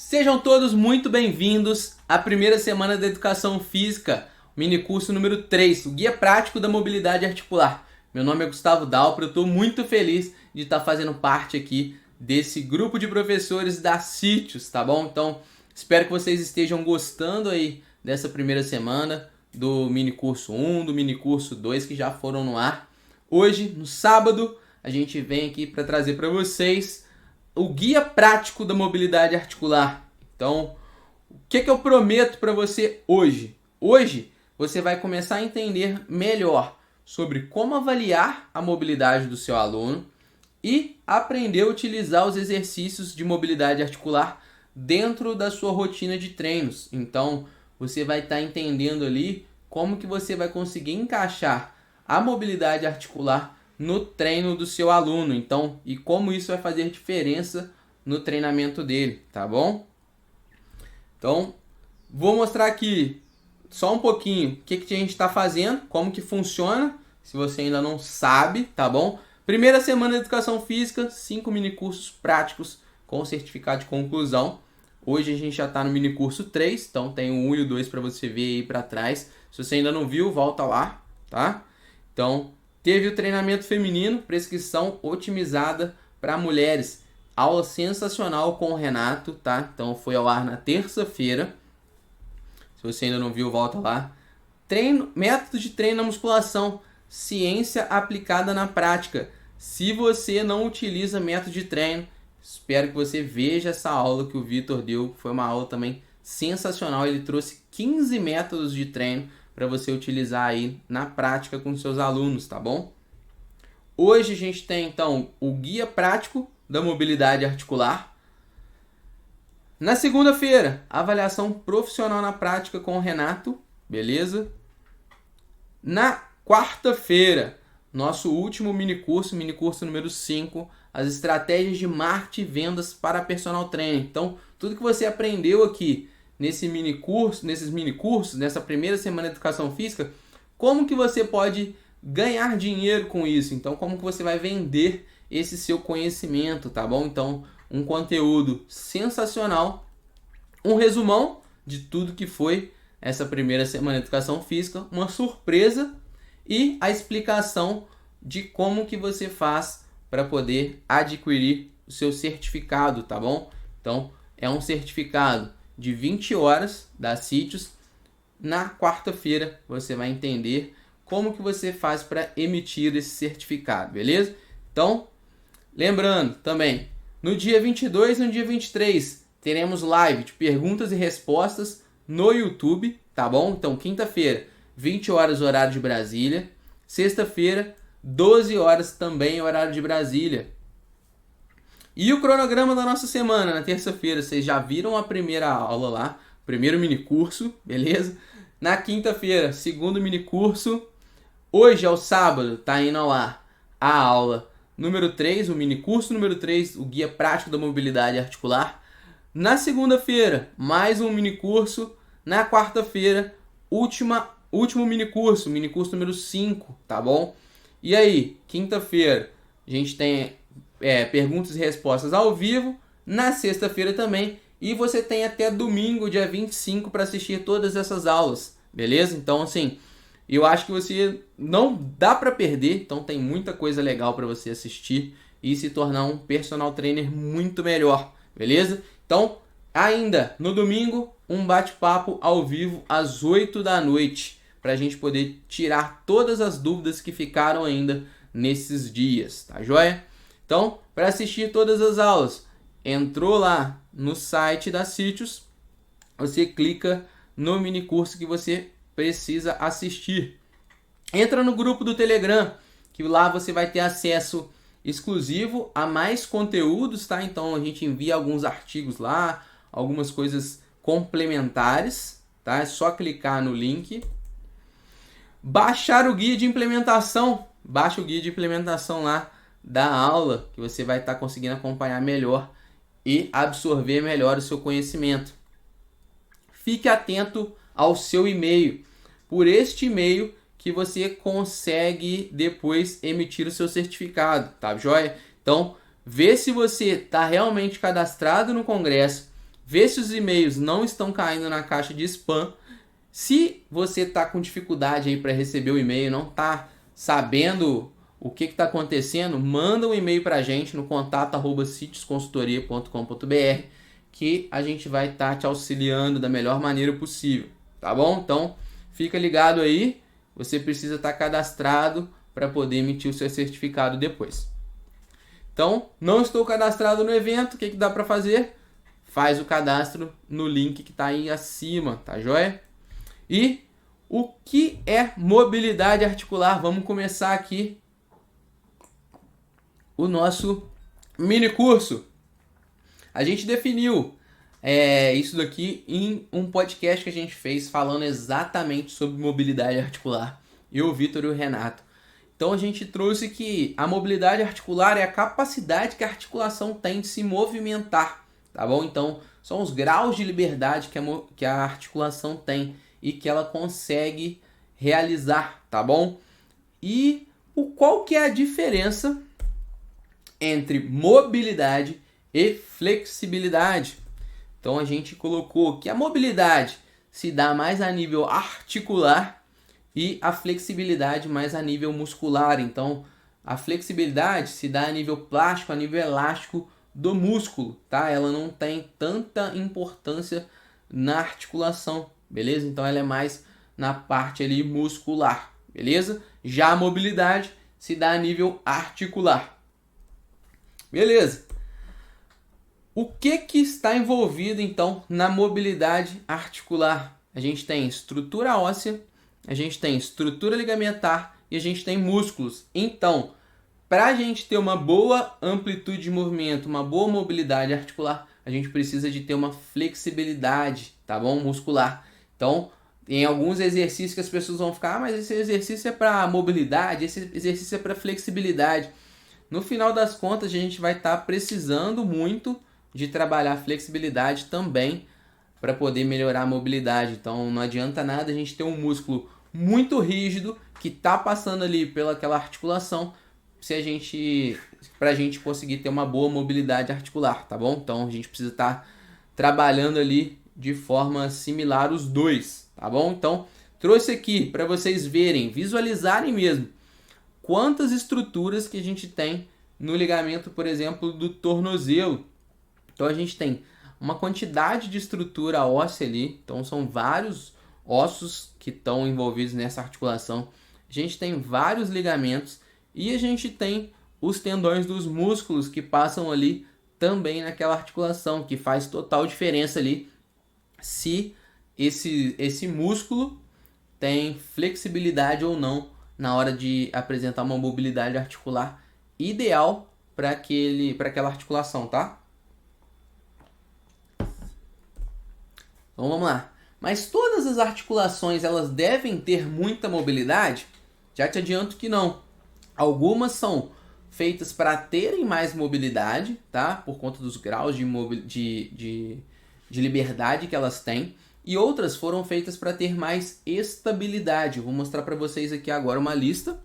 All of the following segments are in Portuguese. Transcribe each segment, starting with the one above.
Sejam todos muito bem-vindos à primeira semana da Educação Física, minicurso número 3, o Guia Prático da Mobilidade Articular. Meu nome é Gustavo Dalpro, eu estou muito feliz de estar fazendo parte aqui desse grupo de professores da Sítios, tá bom? Então, espero que vocês estejam gostando aí dessa primeira semana do minicurso 1, do minicurso 2 que já foram no ar. Hoje, no sábado, a gente vem aqui para trazer para vocês o Guia Prático da Mobilidade Articular. Então, o que eu prometo para você hoje? Hoje, você vai começar a entender melhor sobre como avaliar a mobilidade do seu aluno e aprender a utilizar os exercícios de mobilidade articular dentro da sua rotina de treinos. Então, você vai estar entendendo ali como que você vai conseguir encaixar a mobilidade articular no treino do seu aluno, então, e como isso vai fazer diferença no treinamento dele, tá bom? Então, vou mostrar aqui só um pouquinho o que a gente está fazendo, como que funciona, se você ainda não sabe, tá bom? Primeira semana de Educação Física, 5 minicursos práticos com certificado de conclusão. Hoje a gente já está no minicurso 3, então tem o 1 e o 2 para você ver aí para trás. Se você ainda não viu, volta lá, tá? Então, teve o treinamento feminino, prescrição otimizada para mulheres. Aula sensacional com o Renato, tá? Então foi ao ar na terça-feira. Se você ainda não viu, volta lá. Método de treino na musculação. Ciência aplicada na prática. Se você não utiliza método de treino, espero que você veja essa aula que o Vitor deu. Foi uma aula também sensacional. Ele trouxe 15 métodos de treino para você utilizar aí na prática com seus alunos, tá bom? Hoje a gente tem, então, o Guia Prático da Mobilidade Articular. Na segunda-feira, avaliação profissional na prática com o Renato, beleza? Na quarta-feira, nosso último minicurso número 5, as estratégias de marketing e vendas para personal trainer. Então, tudo que você aprendeu aqui nesses minicursos, nessa primeira semana de Educação Física, como que você pode ganhar dinheiro com isso? Então, como que você vai vender esse seu conhecimento, tá bom? Então, um conteúdo sensacional, um resumão de tudo que foi essa primeira semana de Educação Física, uma surpresa e a explicação de como que você faz para poder adquirir o seu certificado, tá bom? Então, é um certificado de 20 horas da Sítios. Na quarta-feira você vai entender como que você faz para emitir esse certificado, beleza? Então, lembrando também, no dia 22 e no dia 23 teremos live de perguntas e respostas no YouTube, tá bom? Então, quinta-feira, 20 horas horário de Brasília. Sexta-feira, 12 horas também horário de Brasília. E o cronograma da nossa semana, na terça-feira, vocês já viram a primeira aula lá, primeiro minicurso, beleza? Na quinta-feira, segundo minicurso. Hoje é o sábado, tá indo ao ar a aula número 3, o minicurso número 3, o Guia Prático da Mobilidade Articular. Na segunda-feira, mais um minicurso. Na quarta-feira, último minicurso número 5, tá bom? E aí, quinta-feira, a gente tem perguntas e respostas ao vivo, na sexta-feira também, e você tem até domingo, dia 25, para assistir todas essas aulas, beleza? Então, assim, eu acho que você não dá para perder, então tem muita coisa legal para você assistir e se tornar um personal trainer muito melhor, beleza? Então, ainda no domingo, um bate-papo ao vivo às 8 da noite, para a gente poder tirar todas as dúvidas que ficaram ainda nesses dias, tá joia? Então, para assistir todas as aulas, entrou lá no site da Sítios, você clica no minicurso que você precisa assistir. Entra no grupo do Telegram, que lá você vai ter acesso exclusivo a mais conteúdos, tá? Então, a gente envia alguns artigos lá, algumas coisas complementares, tá? É só clicar no link. Baixar o guia de implementação. Baixa o guia de implementação lá da aula, que você vai estar conseguindo acompanhar melhor e absorver melhor o seu conhecimento. Fique atento ao seu e-mail. Por este e-mail que você consegue depois emitir o seu certificado, tá joia? Então, vê se você está realmente cadastrado no Congresso, vê se os e-mails não estão caindo na caixa de spam. Se você está com dificuldade aí para receber o e-mail, não está sabendo o que está acontecendo, manda um e-mail para a gente no contato@sitiosconsultoria.com.br que a gente vai estar te auxiliando da melhor maneira possível, tá bom? Então, fica ligado aí, você precisa estar cadastrado para poder emitir o seu certificado depois. Então, não estou cadastrado no evento, o que dá para fazer? Faz o cadastro no link que está aí acima, tá joia? E o que é mobilidade articular? Vamos começar aqui o nosso mini curso. A gente definiu isso daqui em um podcast que a gente fez falando exatamente sobre mobilidade articular. Eu, o Vitor e o Renato. Então a gente trouxe que a mobilidade articular é a capacidade que a articulação tem de se movimentar, tá bom? Então são os graus de liberdade que a articulação tem e que ela consegue realizar, tá bom? E qual que é a diferença entre mobilidade e flexibilidade? Então a gente colocou que a mobilidade se dá mais a nível articular e a flexibilidade mais a nível muscular. Então a flexibilidade se dá a nível plástico, a nível elástico do músculo, tá? Ela não tem tanta importância na articulação, beleza? Então ela é mais na parte ali muscular, beleza? Já a mobilidade se dá a nível articular. Beleza? O que está envolvido então na mobilidade articular? A gente tem estrutura óssea, a gente tem estrutura ligamentar e a gente tem músculos. Então, para a gente ter uma boa amplitude de movimento, uma boa mobilidade articular, a gente precisa de ter uma flexibilidade, tá bom? Muscular. Então, em alguns exercícios que as pessoas vão ficar, mas esse exercício é para mobilidade, esse exercício é para flexibilidade. No final das contas, a gente vai estar precisando muito de trabalhar flexibilidade também para poder melhorar a mobilidade. Então, não adianta nada a gente ter um músculo muito rígido que está passando ali pelaquela articulação para a gente conseguir ter uma boa mobilidade articular, tá bom? Então, a gente precisa estar trabalhando ali de forma similar os dois, tá bom? Então, trouxe aqui para vocês verem, visualizarem mesmo quantas estruturas que a gente tem no ligamento, por exemplo, do tornozelo. Então a gente tem uma quantidade de estrutura óssea ali, então são vários ossos que estão envolvidos nessa articulação. A gente tem vários ligamentos e a gente tem os tendões dos músculos que passam ali também naquela articulação, que faz total diferença ali se esse músculo tem flexibilidade ou não na hora de apresentar uma mobilidade articular ideal para aquela articulação, tá? Então vamos lá. Mas todas as articulações elas devem ter muita mobilidade? Já te adianto que não. Algumas são feitas para terem mais mobilidade, tá? Por conta dos graus de liberdade que elas têm. E outras foram feitas para ter mais estabilidade. Eu vou mostrar para vocês aqui agora uma lista.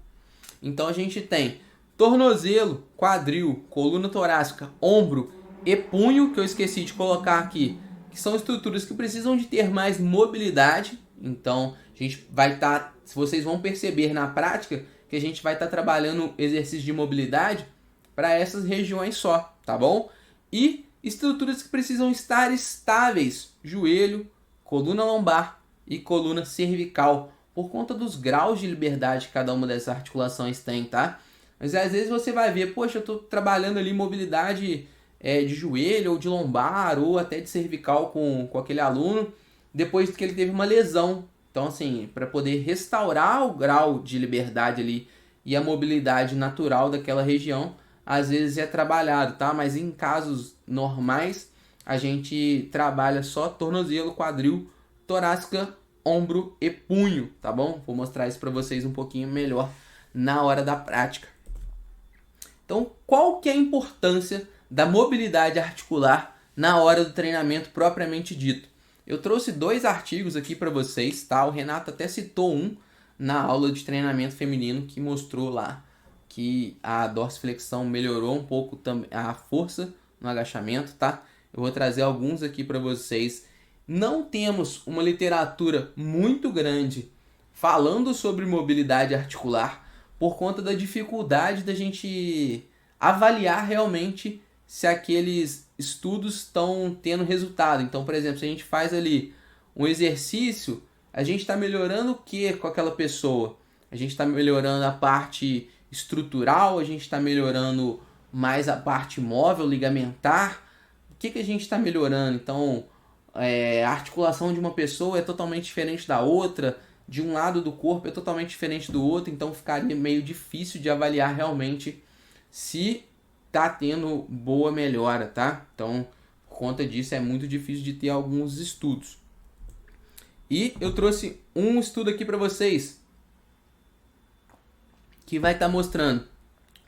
Então a gente tem tornozelo, quadril, coluna torácica, ombro e punho, que eu esqueci de colocar aqui, que são estruturas que precisam de ter mais mobilidade. Então a gente vai estar, se vocês vão perceber na prática, que a gente vai estar trabalhando exercícios de mobilidade para essas regiões só, tá bom? E estruturas que precisam estar estáveis, joelho, coluna lombar e coluna cervical, por conta dos graus de liberdade que cada uma dessas articulações tem, tá? Mas às vezes você vai ver, poxa, eu estou trabalhando ali mobilidade de joelho ou de lombar ou até de cervical com aquele aluno, depois que ele teve uma lesão. Então, assim, para poder restaurar o grau de liberdade ali e a mobilidade natural daquela região, às vezes é trabalhado, tá? Mas em casos normais, a gente trabalha só tornozelo, quadril, torácica, ombro e punho, tá bom? Vou mostrar isso para vocês um pouquinho melhor na hora da prática. Então, qual que é a importância da mobilidade articular na hora do treinamento propriamente dito? Eu trouxe 2 artigos aqui para vocês, tá? O Renato até citou um na aula de treinamento feminino que mostrou lá que a dorsiflexão melhorou um pouco a força no agachamento, tá? Eu vou trazer alguns aqui para vocês. Não temos uma literatura muito grande falando sobre mobilidade articular por conta da dificuldade da gente avaliar realmente se aqueles estudos estão tendo resultado. Então, por exemplo, se a gente faz ali um exercício, a gente está melhorando o que com aquela pessoa? A gente está melhorando a parte estrutural, a gente está melhorando mais a parte móvel, ligamentar. O que a gente está melhorando? Então, a articulação de uma pessoa é totalmente diferente da outra, de um lado do corpo é totalmente diferente do outro, então ficaria meio difícil de avaliar realmente se está tendo boa melhora, tá? Então, por conta disso, é muito difícil de ter alguns estudos. E eu trouxe um estudo aqui para vocês que vai estar mostrando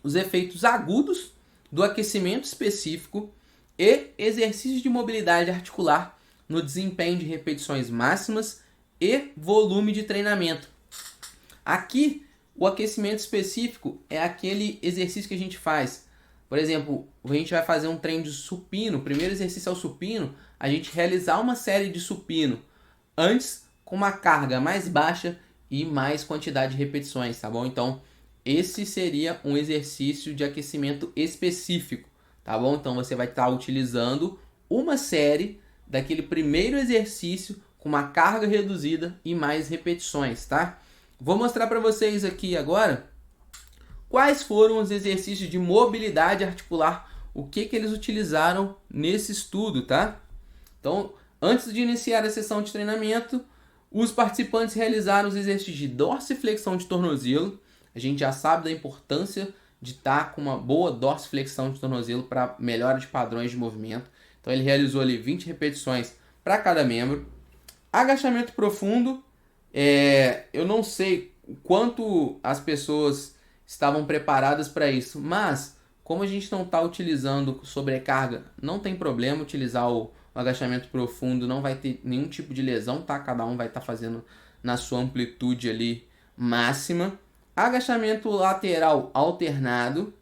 os efeitos agudos do aquecimento específico e exercícios de mobilidade articular no desempenho de repetições máximas e volume de treinamento. Aqui, o aquecimento específico é aquele exercício que a gente faz. Por exemplo, a gente vai fazer um treino de supino. O primeiro exercício é o supino. A gente realizar uma série de supino antes com uma carga mais baixa e mais quantidade de repetições, tá bom? Então, esse seria um exercício de aquecimento específico, tá bom? Então, você vai estar utilizando uma série daquele primeiro exercício com uma carga reduzida e mais repetições, tá? Vou mostrar para vocês aqui agora quais foram os exercícios de mobilidade articular, o que eles utilizaram nesse estudo, tá? Então, antes de iniciar a sessão de treinamento, os participantes realizaram os exercícios de dorsiflexão de tornozelo. A gente já sabe da importância de estar com uma boa dorsiflexão de tornozelo para melhora de padrões de movimento. Então, ele realizou ali 20 repetições para cada membro. Agachamento profundo, eu não sei o quanto as pessoas estavam preparadas para isso, mas como a gente não está utilizando sobrecarga, não tem problema utilizar o agachamento profundo, não vai ter nenhum tipo de lesão, tá? Cada um vai estar fazendo na sua amplitude ali máxima. Agachamento lateral alternado,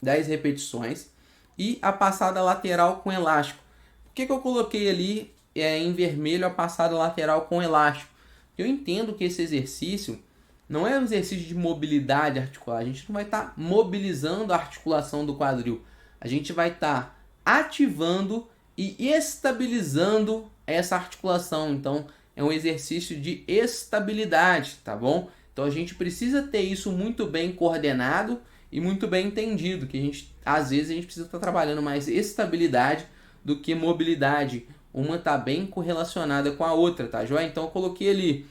10 repetições, e a passada lateral com elástico. Por que eu coloquei ali em vermelho a passada lateral com elástico? Eu entendo que esse exercício não é um exercício de mobilidade articular. A gente não vai estar mobilizando a articulação do quadril. A gente vai estar ativando e estabilizando essa articulação. Então, é um exercício de estabilidade, tá bom? Então, a gente precisa ter isso muito bem coordenado e muito bem entendido, que às vezes a gente precisa estar trabalhando mais estabilidade do que mobilidade. Uma está bem correlacionada com a outra, tá joia? Então eu coloquei ali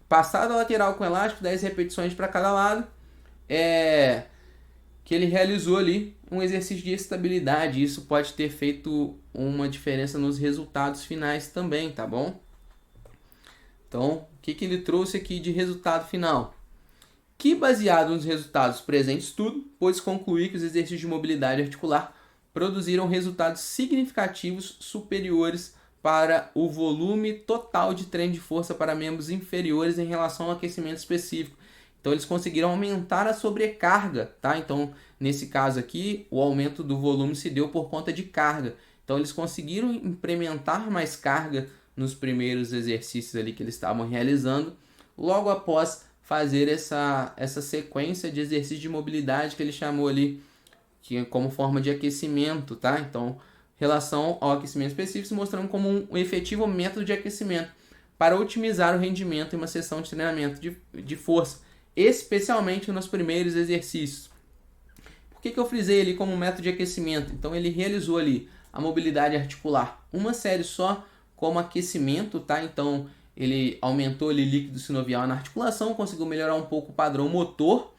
passada lateral com elástico, 10 repetições para cada lado, que ele realizou ali um exercício de estabilidade. Isso pode ter feito uma diferença nos resultados finais também, tá bom? Então, o que ele trouxe aqui de resultado final? Que, baseado nos resultados presentes tudo, pôde concluir que os exercícios de mobilidade articular produziram resultados significativos superiores para o volume total de treino de força para membros inferiores em relação ao aquecimento específico. Então, eles conseguiram aumentar a sobrecarga, tá? Então, nesse caso aqui, o aumento do volume se deu por conta de carga. Então, eles conseguiram implementar mais carga nos primeiros exercícios ali que eles estavam realizando, logo após fazer essa sequência de exercícios de mobilidade que ele chamou ali como forma de aquecimento, tá? Então, relação ao aquecimento específico, se mostrando como um efetivo método de aquecimento para otimizar o rendimento em uma sessão de treinamento de força, especialmente nos primeiros exercícios. Por que eu frisei ali como método de aquecimento? Então, ele realizou ali a mobilidade articular, uma série só como aquecimento, tá? Então, ele aumentou ali líquido sinovial na articulação, conseguiu melhorar um pouco o padrão motor,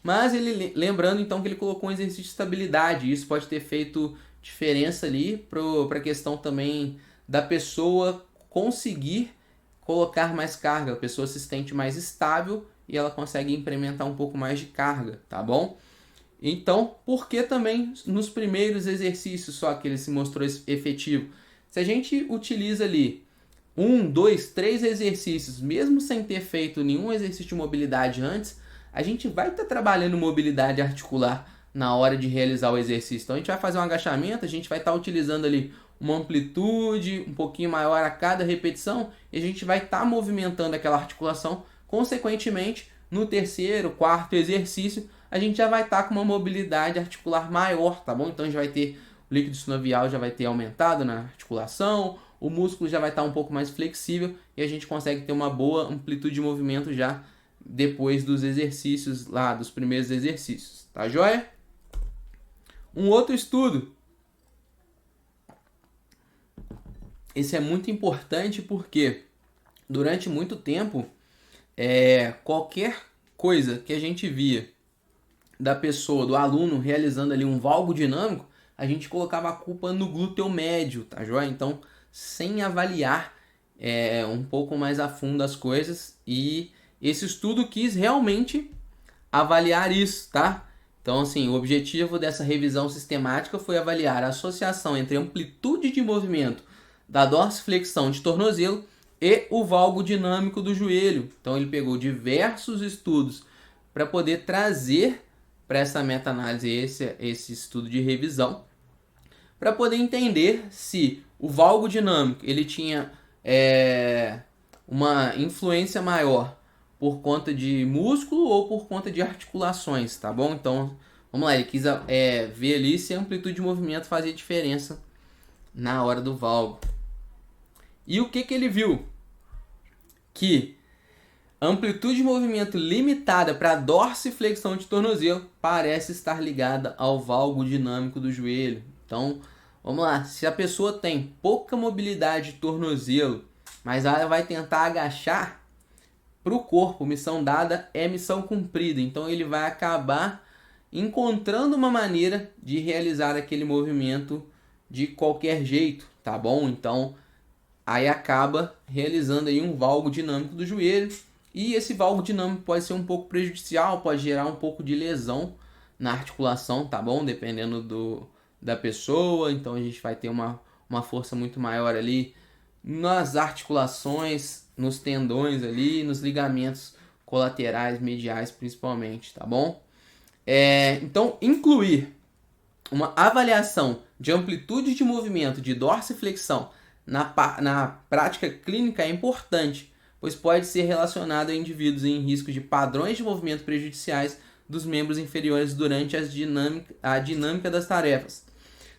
mas ele, lembrando então que ele colocou um exercício de estabilidade. Isso pode ter feito diferença ali para a questão também da pessoa conseguir colocar mais carga. A pessoa se sente mais estável e ela consegue implementar um pouco mais de carga, tá bom? Então, por que também nos primeiros exercícios só que ele se mostrou efetivo? Se a gente utiliza ali 1, 2, 3 exercícios, mesmo sem ter feito nenhum exercício de mobilidade antes, a gente vai estar trabalhando mobilidade articular na hora de realizar o exercício. Então, a gente vai fazer um agachamento, a gente vai estar utilizando ali uma amplitude um pouquinho maior a cada repetição, e a gente vai estar movimentando aquela articulação. Consequentemente, no terceiro, quarto exercício, a gente já vai estar com uma mobilidade articular maior, tá bom? Então, a gente vai ter o líquido sinovial já vai ter aumentado na articulação, o músculo já vai estar um pouco mais flexível e a gente consegue ter uma boa amplitude de movimento já depois dos exercícios lá, dos primeiros exercícios, tá joia? Um outro estudo. Esse é muito importante porque durante muito tempo, qualquer coisa que a gente via da pessoa, do aluno realizando ali um valgo dinâmico, a gente colocava a culpa no glúteo médio, tá joia? Então, sem avaliar um pouco mais a fundo as coisas, e esse estudo quis realmente avaliar isso, tá? Então, assim, o objetivo dessa revisão sistemática foi avaliar a associação entre amplitude de movimento da dorsiflexão de tornozelo e o valgo dinâmico do joelho. Então, ele pegou diversos estudos para poder trazer para essa meta-análise esse estudo de revisão, para poder entender se o valgo dinâmico ele tinha uma influência maior por conta de músculo ou por conta de articulações, tá bom? Então, vamos lá, ele quis ver ali se a amplitude de movimento fazia diferença na hora do valgo. E o que ele viu? Que a amplitude de movimento limitada para a dorsiflexão de tornozelo parece estar ligada ao valgo dinâmico do joelho. Então, vamos lá, se a pessoa tem pouca mobilidade de tornozelo, mas ela vai tentar agachar, para o corpo, missão dada é missão cumprida. Então, ele vai acabar encontrando uma maneira de realizar aquele movimento de qualquer jeito, tá bom? Então, aí acaba realizando aí um valgo dinâmico do joelho, e esse valgo dinâmico pode ser um pouco prejudicial, pode gerar um pouco de lesão na articulação, tá bom? Dependendo da pessoa, então a gente vai ter uma força muito maior ali nas articulações, nos tendões ali, nos ligamentos colaterais, mediais principalmente, tá bom? Então, incluir uma avaliação de amplitude de movimento de dorsiflexão na prática clínica é importante, pois pode ser relacionado a indivíduos em risco de padrões de movimento prejudiciais dos membros inferiores durante a dinâmica das tarefas.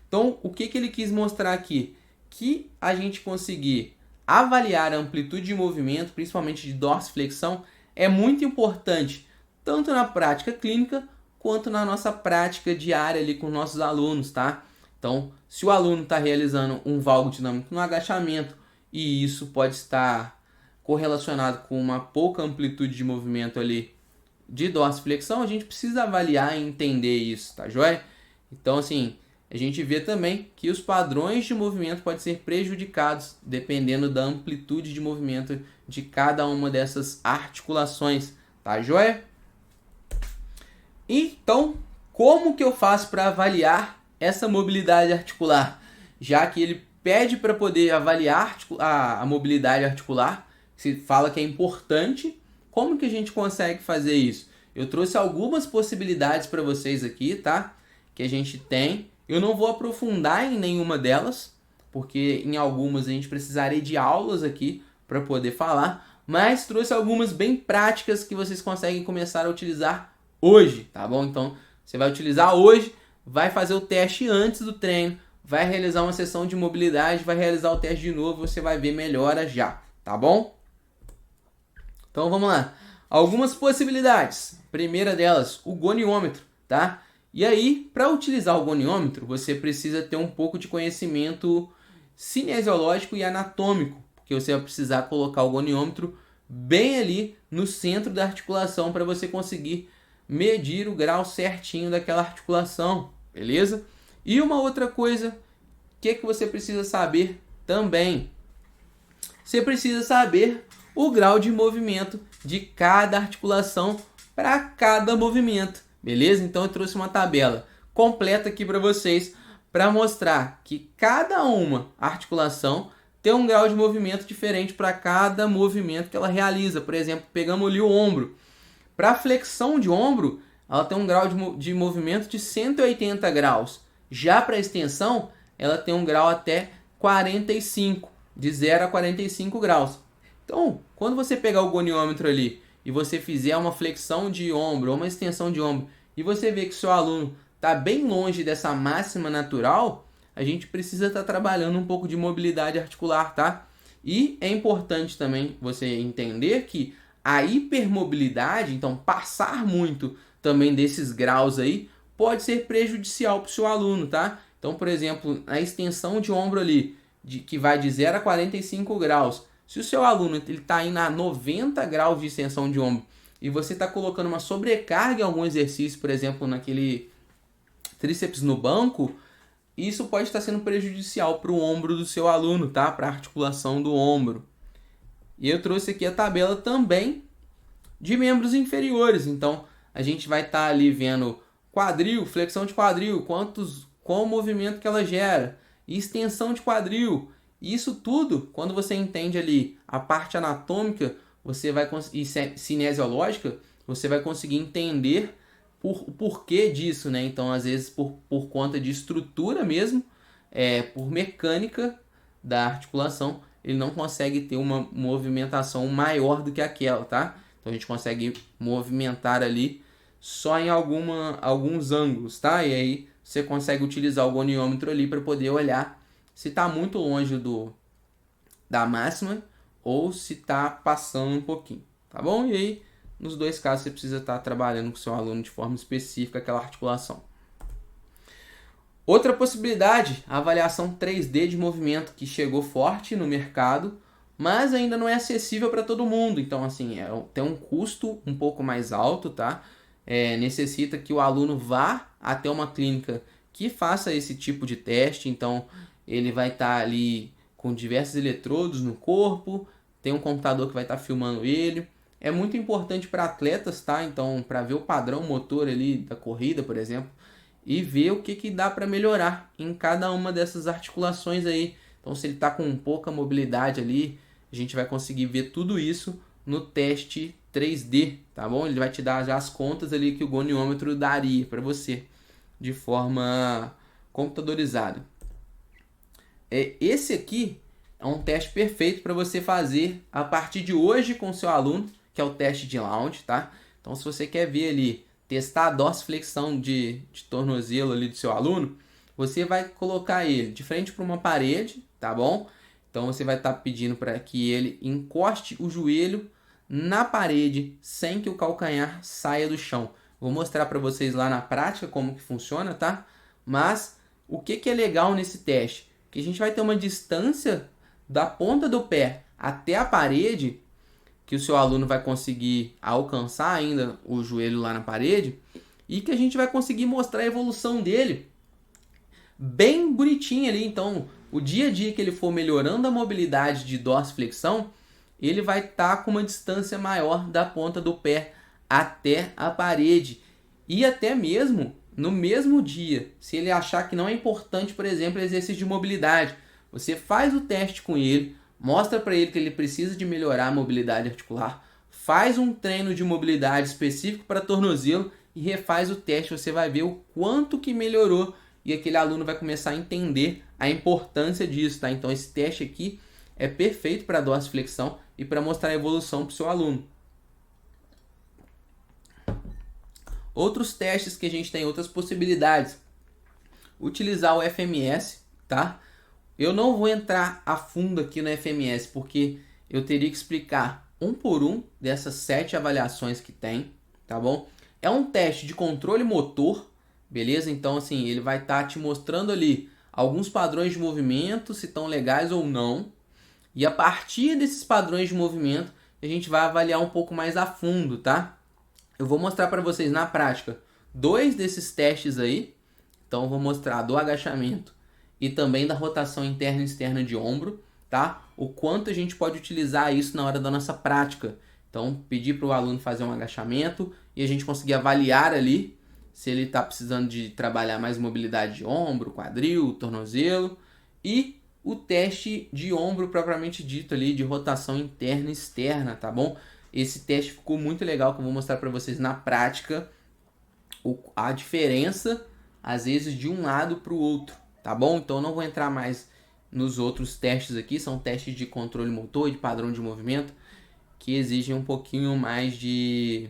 Então, o que ele quis mostrar aqui? Que a gente conseguir avaliar a amplitude de movimento, principalmente de dorsiflexão, é muito importante, tanto na prática clínica, quanto na nossa prática diária ali com nossos alunos, tá? Então, se o aluno está realizando um valgo dinâmico no agachamento, e isso pode estar correlacionado com uma pouca amplitude de movimento ali de dorsiflexão, a gente precisa avaliar e entender isso, tá joia? Então, assim, a gente vê também que os padrões de movimento podem ser prejudicados dependendo da amplitude de movimento de cada uma dessas articulações, tá joia? Então, como que eu faço para avaliar essa mobilidade articular? Já que ele pede para poder avaliar a mobilidade articular, se fala que é importante, como que a gente consegue fazer isso? Eu trouxe algumas possibilidades para vocês aqui, tá? Que a gente tem. Eu não vou aprofundar em nenhuma delas, porque em algumas a gente precisaria de aulas aqui para poder falar, mas trouxe algumas bem práticas que vocês conseguem começar a utilizar hoje, tá bom? Então, você vai utilizar hoje, vai fazer o teste antes do treino, vai realizar uma sessão de mobilidade, vai realizar o teste de novo, você vai ver melhora já, tá bom? Então, vamos lá. Algumas possibilidades. Primeira delas, o goniômetro, tá? E aí, para utilizar o goniômetro, você precisa ter um pouco de conhecimento cinesiológico e anatômico, porque você vai precisar colocar o goniômetro bem ali no centro da articulação para você conseguir medir o grau certinho daquela articulação, beleza? E uma outra coisa, que você precisa saber também? Você precisa saber o grau de movimento de cada articulação para cada movimento. Beleza? Então eu trouxe uma tabela completa aqui para vocês para mostrar que cada uma articulação tem um grau de movimento diferente para cada movimento que ela realiza. Por exemplo, pegamos ali o ombro. Para a flexão de ombro, ela tem um grau de movimento de 180 graus. Já para a extensão, ela tem um grau até 45, de 0 a 45 graus. Então, quando você pegar o goniômetro ali e você fizer uma flexão de ombro ou uma extensão de ombro e você vê que o seu aluno está bem longe dessa máxima natural, a gente precisa estar trabalhando um pouco de mobilidade articular, tá? E é importante também você entender que a hipermobilidade, então passar muito também desses graus aí, pode ser prejudicial para o seu aluno, tá? Então, por exemplo, a extensão de ombro ali, que vai de 0 a 45 graus, se o seu aluno está indo a 90 graus de extensão de ombro e você está colocando uma sobrecarga em algum exercício, por exemplo, naquele tríceps no banco, isso pode estar sendo prejudicial para o ombro do seu aluno, tá? Para a articulação do ombro. E eu trouxe aqui a tabela também de membros inferiores. Então, a gente vai estar ali vendo quadril, flexão de quadril, qual o movimento que ela gera, extensão de quadril. Isso tudo, quando você entende ali a parte anatômica, você vai e cinesiológica, você vai conseguir entender o porquê disso, né? Então, às vezes, por conta de estrutura mesmo, por mecânica da articulação, ele não consegue ter uma movimentação maior do que aquela, tá? Então, a gente consegue movimentar ali só em alguns ângulos, tá? E aí, você consegue utilizar o goniômetro ali para poder olhar se está muito longe da máxima ou se está passando um pouquinho, tá bom? E aí, nos dois casos, você precisa estar trabalhando com o seu aluno de forma específica aquela articulação. Outra possibilidade, a avaliação 3D de movimento, que chegou forte no mercado, mas ainda não é acessível para todo mundo. Então, assim, tem um custo um pouco mais alto, tá? Necessita que o aluno vá até uma clínica que faça esse tipo de teste. Então, ele vai estar ali com diversos eletrodos no corpo, tem um computador que vai estar filmando ele. É muito importante para atletas, tá? Então, para ver o padrão motor ali da corrida, por exemplo, e ver o que dá para melhorar em cada uma dessas articulações aí. Então, se ele está com pouca mobilidade ali, a gente vai conseguir ver tudo isso no teste 3D, tá bom? Ele vai te dar já as contas ali que o goniômetro daria para você, de forma computadorizada. Esse aqui é um teste perfeito para você fazer a partir de hoje com o seu aluno, que é o teste de Lounge, tá? Então, se você quer ver ali, testar a dorsiflexão de tornozelo ali do seu aluno, você vai colocar ele de frente para uma parede, tá bom? Então, você vai estar pedindo para que ele encoste o joelho na parede sem que o calcanhar saia do chão. Vou mostrar para vocês lá na prática como que funciona, tá? Mas o que é legal nesse teste? Que a gente vai ter uma distância da ponta do pé até a parede, que o seu aluno vai conseguir alcançar ainda o joelho lá na parede, e que a gente vai conseguir mostrar a evolução dele bem bonitinho ali. Então, o dia a dia que ele for melhorando a mobilidade de dorsiflexão, ele vai estar com uma distância maior da ponta do pé até a parede. E até mesmo no mesmo dia, se ele achar que não é importante, por exemplo, exercício de mobilidade, você faz o teste com ele, mostra para ele que ele precisa de melhorar a mobilidade articular, faz um treino de mobilidade específico para tornozelo e refaz o teste. Você vai ver o quanto que melhorou e aquele aluno vai começar a entender a importância disso, tá? Então, esse teste aqui é perfeito para dorsiflexão e para mostrar a evolução para o seu aluno. Outros testes que a gente tem, outras possibilidades. Utilizar o FMS, tá? Eu não vou entrar a fundo aqui no FMS, porque eu teria que explicar um por um dessas 7 avaliações que tem, tá bom? É um teste de controle motor, beleza? Então, assim, ele vai estar te mostrando ali alguns padrões de movimento, se estão legais ou não. E a partir desses padrões de movimento, a gente vai avaliar um pouco mais a fundo, tá? Eu vou mostrar para vocês na prática 2 desses testes aí. Então, eu vou mostrar do agachamento e também da rotação interna e externa de ombro, tá? O quanto a gente pode utilizar isso na hora da nossa prática. Então, pedir para o aluno fazer um agachamento e a gente conseguir avaliar ali se ele está precisando de trabalhar mais mobilidade de ombro, quadril, tornozelo. E o teste de ombro propriamente dito ali, de rotação interna e externa, tá bom? Esse teste ficou muito legal, que eu vou mostrar para vocês na prática a diferença, às vezes, de um lado para o outro, tá bom? Então, eu não vou entrar mais nos outros testes aqui, são testes de controle motor, de padrão de movimento, que exigem um pouquinho mais de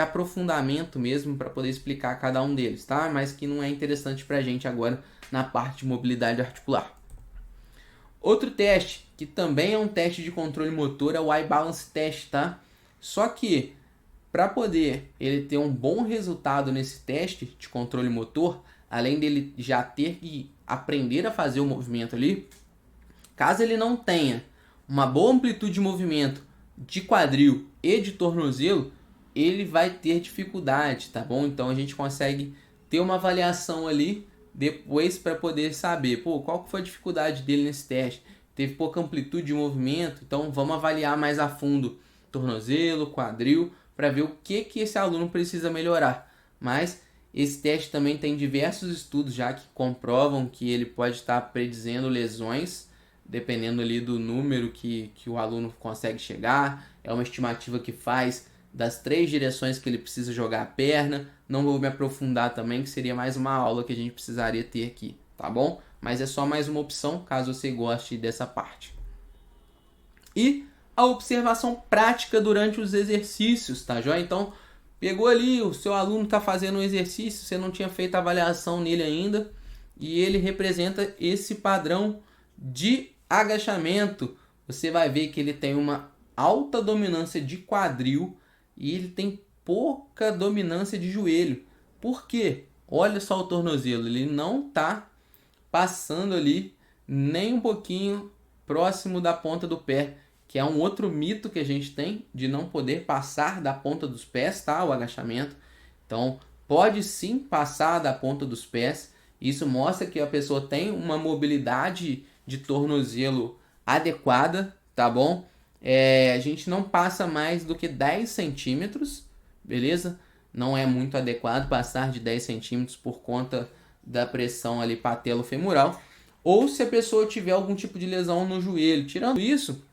aprofundamento mesmo para poder explicar cada um deles, tá? Mas que não é interessante para a gente agora na parte de mobilidade articular. Outro teste, que também é um teste de controle motor, é o I-Balance Test, tá? Só que, para poder ele ter um bom resultado nesse teste de controle motor, além dele já ter que aprender a fazer o movimento ali, caso ele não tenha uma boa amplitude de movimento de quadril e de tornozelo, ele vai ter dificuldade, tá bom? Então a gente consegue ter uma avaliação ali depois para poder saber, qual que foi a dificuldade dele nesse teste? Teve pouca amplitude de movimento, então vamos avaliar mais a fundo tornozelo, quadril, para ver o que esse aluno precisa melhorar. Mas esse teste também tem diversos estudos já que comprovam que ele pode estar predizendo lesões, dependendo ali do número que o aluno consegue chegar. É uma estimativa que faz das 3 direções que ele precisa jogar a perna. Não vou me aprofundar também, que seria mais uma aula que a gente precisaria ter aqui, tá bom? Mas é só mais uma opção, caso você goste dessa parte. E a observação prática durante os exercícios, tá joia? Então, pegou ali, o seu aluno está fazendo um exercício, você não tinha feito avaliação nele ainda, e ele representa esse padrão de agachamento. Você vai ver que ele tem uma alta dominância de quadril e ele tem pouca dominância de joelho. Por quê? Olha só o tornozelo, ele não está passando ali nem um pouquinho próximo da ponta do pé, que é um outro mito que a gente tem de não poder passar da ponta dos pés, tá? O agachamento. Então, pode sim passar da ponta dos pés. Isso mostra que a pessoa tem uma mobilidade de tornozelo adequada, tá bom? A gente não passa mais do que 10 centímetros, beleza? Não é muito adequado passar de 10 centímetros por conta da pressão ali patelofemoral. Ou se a pessoa tiver algum tipo de lesão no joelho. Tirando isso,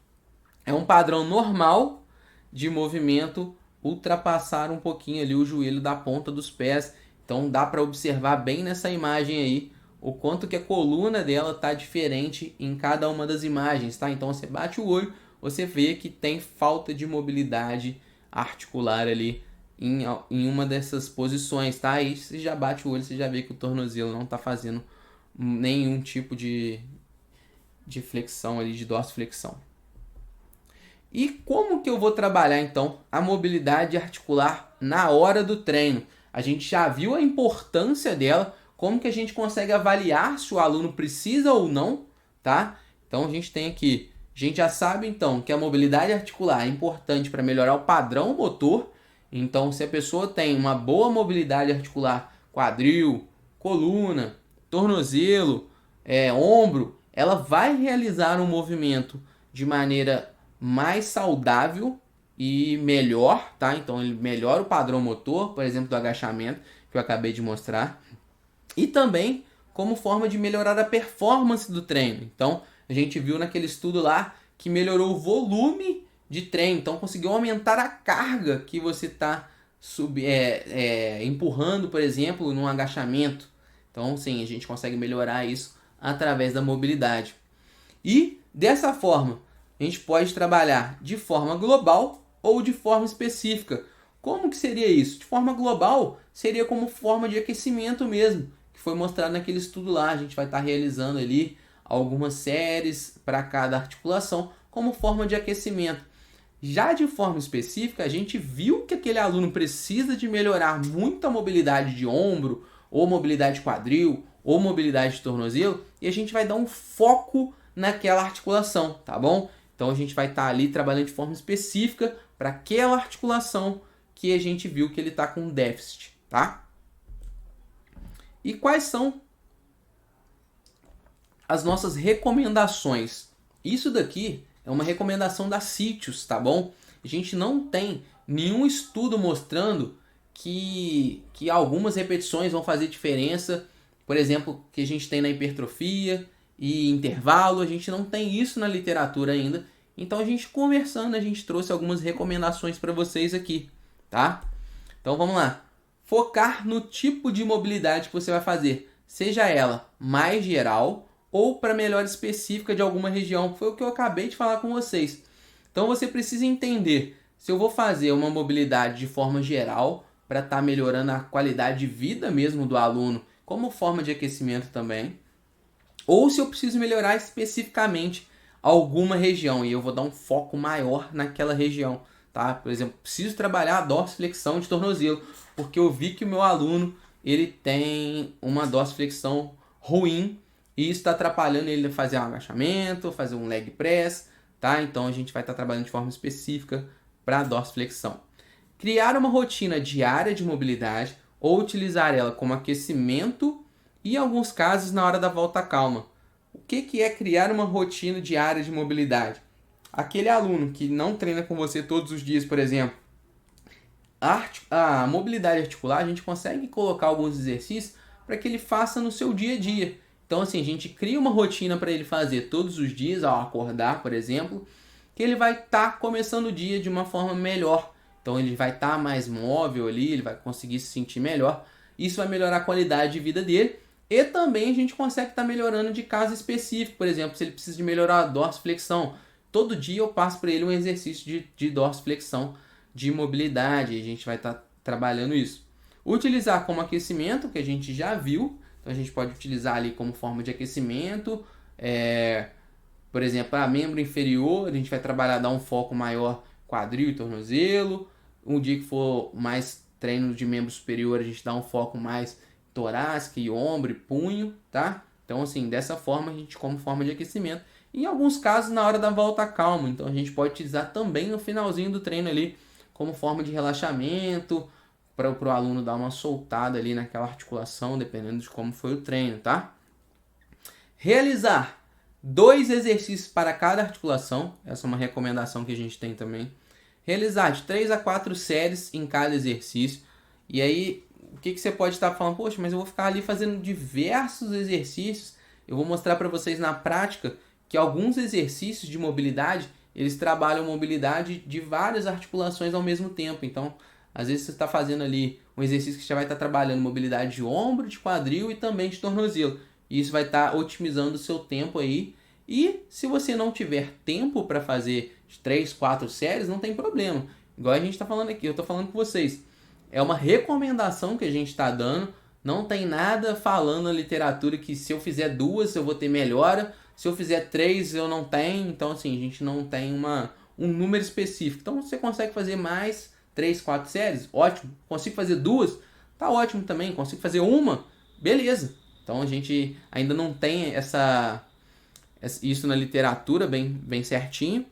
é um padrão normal de movimento ultrapassar um pouquinho ali o joelho da ponta dos pés. Então dá para observar bem nessa imagem aí o quanto que a coluna dela está diferente em cada uma das imagens, tá? Então você bate o olho, você vê que tem falta de mobilidade articular ali em uma dessas posições, tá? Aí você já bate o olho, você já vê que o tornozelo não está fazendo nenhum tipo de flexão ali, de dorsiflexão. E como que eu vou trabalhar então a mobilidade articular na hora do treino? A gente já viu a importância dela, como que a gente consegue avaliar se o aluno precisa ou não, tá? Então a gente tem aqui, a gente já sabe então que a mobilidade articular é importante para melhorar o padrão motor. Então se a pessoa tem uma boa mobilidade articular, quadril, coluna, tornozelo, ombro, ela vai realizar um movimento de maneira mais saudável e melhor, tá? Então ele melhora o padrão motor, por exemplo, do agachamento, que eu acabei de mostrar. E também como forma de melhorar a performance do treino. Então a gente viu naquele estudo lá que melhorou o volume de treino. Então conseguiu aumentar a carga que você está empurrando, por exemplo, num agachamento. Então sim, a gente consegue melhorar isso através da mobilidade. E dessa forma, a gente pode trabalhar de forma global ou de forma específica. Como que seria isso? De forma global, seria como forma de aquecimento mesmo, que foi mostrado naquele estudo lá. A gente vai estar realizando ali algumas séries para cada articulação como forma de aquecimento. Já de forma específica, a gente viu que aquele aluno precisa de melhorar muito a mobilidade de ombro, ou mobilidade de quadril, ou mobilidade de tornozelo, e a gente vai dar um foco naquela articulação, tá bom? Então a gente vai estar ali trabalhando de forma específica para aquela articulação que a gente viu que ele está com déficit, tá? E quais são as nossas recomendações? Isso daqui é uma recomendação da CITIOS, tá bom? A gente não tem nenhum estudo mostrando que algumas repetições vão fazer diferença. Por exemplo, que a gente tem na hipertrofia e intervalo, a gente não tem isso na literatura ainda. Então a gente conversando, a gente trouxe algumas recomendações para vocês aqui, tá? Então vamos lá. Focar no tipo de mobilidade que você vai fazer, seja ela mais geral ou para melhora específica de alguma região. Foi o que eu acabei de falar com vocês. Então você precisa entender se eu vou fazer uma mobilidade de forma geral para estar melhorando a qualidade de vida mesmo do aluno, como forma de aquecimento também, ou se eu preciso melhorar especificamente alguma região e eu vou dar um foco maior naquela região, tá? Por exemplo, preciso trabalhar a dorsiflexão de tornozelo, porque eu vi que o meu aluno ele tem uma dorsiflexão ruim e isso está atrapalhando ele a fazer um agachamento, fazer um leg press, tá? Então a gente vai estar trabalhando de forma específica para a dorsiflexão. Criar uma rotina diária de mobilidade ou utilizar ela como aquecimento e, em alguns casos, na hora da volta calma. O que é criar uma rotina diária de mobilidade? Aquele aluno que não treina com você todos os dias, por exemplo, a mobilidade articular, a gente consegue colocar alguns exercícios para que ele faça no seu dia a dia. Então, assim, a gente cria uma rotina para ele fazer todos os dias, ao acordar, por exemplo, que ele vai estar começando o dia de uma forma melhor. Então, ele vai estar mais móvel ali, ele vai conseguir se sentir melhor. Isso vai melhorar a qualidade de vida dele. E também a gente consegue estar melhorando de caso específico. Por exemplo, se ele precisa de melhorar a dorsiflexão, todo dia eu passo para ele um exercício de dorsiflexão, de mobilidade. A gente vai estar trabalhando isso. Utilizar como aquecimento, que a gente já viu. Então a gente pode utilizar ali como forma de aquecimento. Por exemplo, a membro inferior, a gente vai trabalhar, dar um foco maior quadril e tornozelo. Um dia que for mais treino de membro superior, a gente dá um foco mais torácica e ombro e punho, tá? Então, assim, dessa forma, a gente como forma de aquecimento. Em alguns casos, na hora da volta calma. Então, a gente pode utilizar também no finalzinho do treino ali, como forma de relaxamento, para o aluno dar uma soltada ali naquela articulação, dependendo de como foi o treino, tá? Realizar 2 exercícios para cada articulação. Essa é uma recomendação que a gente tem também. Realizar de 3 a 4 séries em cada exercício. E aí, o que você pode estar falando? Poxa, mas eu vou ficar ali fazendo diversos exercícios. Eu vou mostrar para vocês na prática que alguns exercícios de mobilidade, eles trabalham mobilidade de várias articulações ao mesmo tempo. Então, às vezes você está fazendo ali um exercício que já vai estar trabalhando mobilidade de ombro, de quadril e também de tornozelo. E isso vai estar otimizando o seu tempo aí. E se você não tiver tempo para fazer 3, 4 séries, não tem problema. Igual a gente está falando aqui, eu estou falando com vocês. É uma recomendação que a gente está dando. Não tem nada falando na literatura que se eu fizer 2 eu vou ter melhora. Se eu fizer 3 eu não tenho. Então, assim, a gente não tem um número específico. Então, você consegue fazer mais 3, 4 séries? Ótimo. Consigo fazer 2? Tá ótimo também. Consigo fazer 1? Beleza. Então, a gente ainda não tem isso na literatura bem certinho.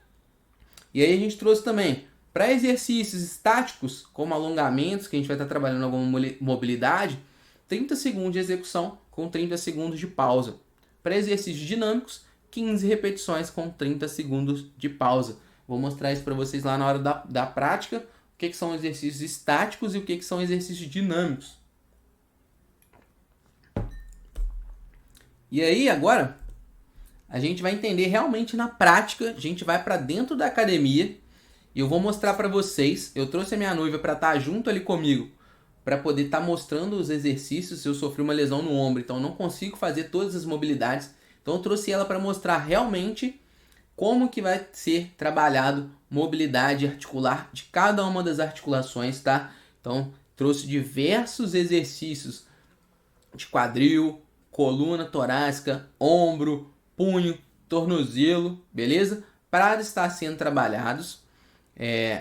E aí a gente trouxe também para exercícios estáticos, como alongamentos, que a gente vai estar trabalhando alguma mobilidade, 30 segundos de execução com 30 segundos de pausa. Para exercícios dinâmicos, 15 repetições com 30 segundos de pausa. Vou mostrar isso para vocês lá na hora da prática, o que são exercícios estáticos e o que são exercícios dinâmicos. E aí, agora, a gente vai entender realmente na prática, a gente vai para dentro da academia e eu vou mostrar para vocês. Eu trouxe a minha noiva para estar junto ali comigo, para poder estar mostrando os exercícios. Eu sofri uma lesão no ombro, então não consigo fazer todas as mobilidades. Então eu trouxe ela para mostrar realmente como que vai ser trabalhado mobilidade articular de cada uma das articulações, tá? Então trouxe diversos exercícios de quadril, coluna torácica, ombro, punho, tornozelo, beleza? Para estar sendo trabalhados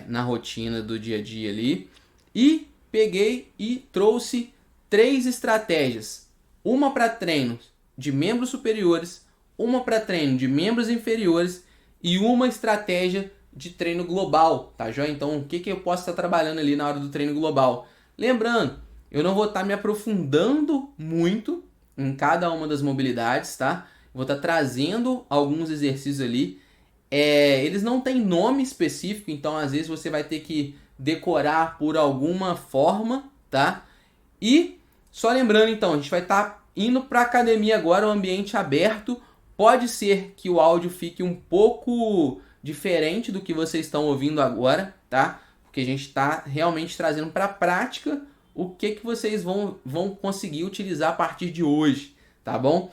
na rotina do dia a dia ali. E peguei e trouxe 3 estratégias. Uma para treinos de membros superiores, uma para treino de membros inferiores e uma estratégia de treino global, tá joia? Então, o que eu posso estar trabalhando ali na hora do treino global? Lembrando, eu não vou estar me aprofundando muito em cada uma das mobilidades, tá? Vou estar trazendo alguns exercícios ali. Eles não têm nome específico, então às vezes você vai ter que decorar por alguma forma, tá? E só lembrando então, a gente vai estar indo para a academia agora, um ambiente aberto. Pode ser que o áudio fique um pouco diferente do que vocês estão ouvindo agora, tá? Porque a gente está realmente trazendo para a prática o que vocês vão conseguir utilizar a partir de hoje, tá bom?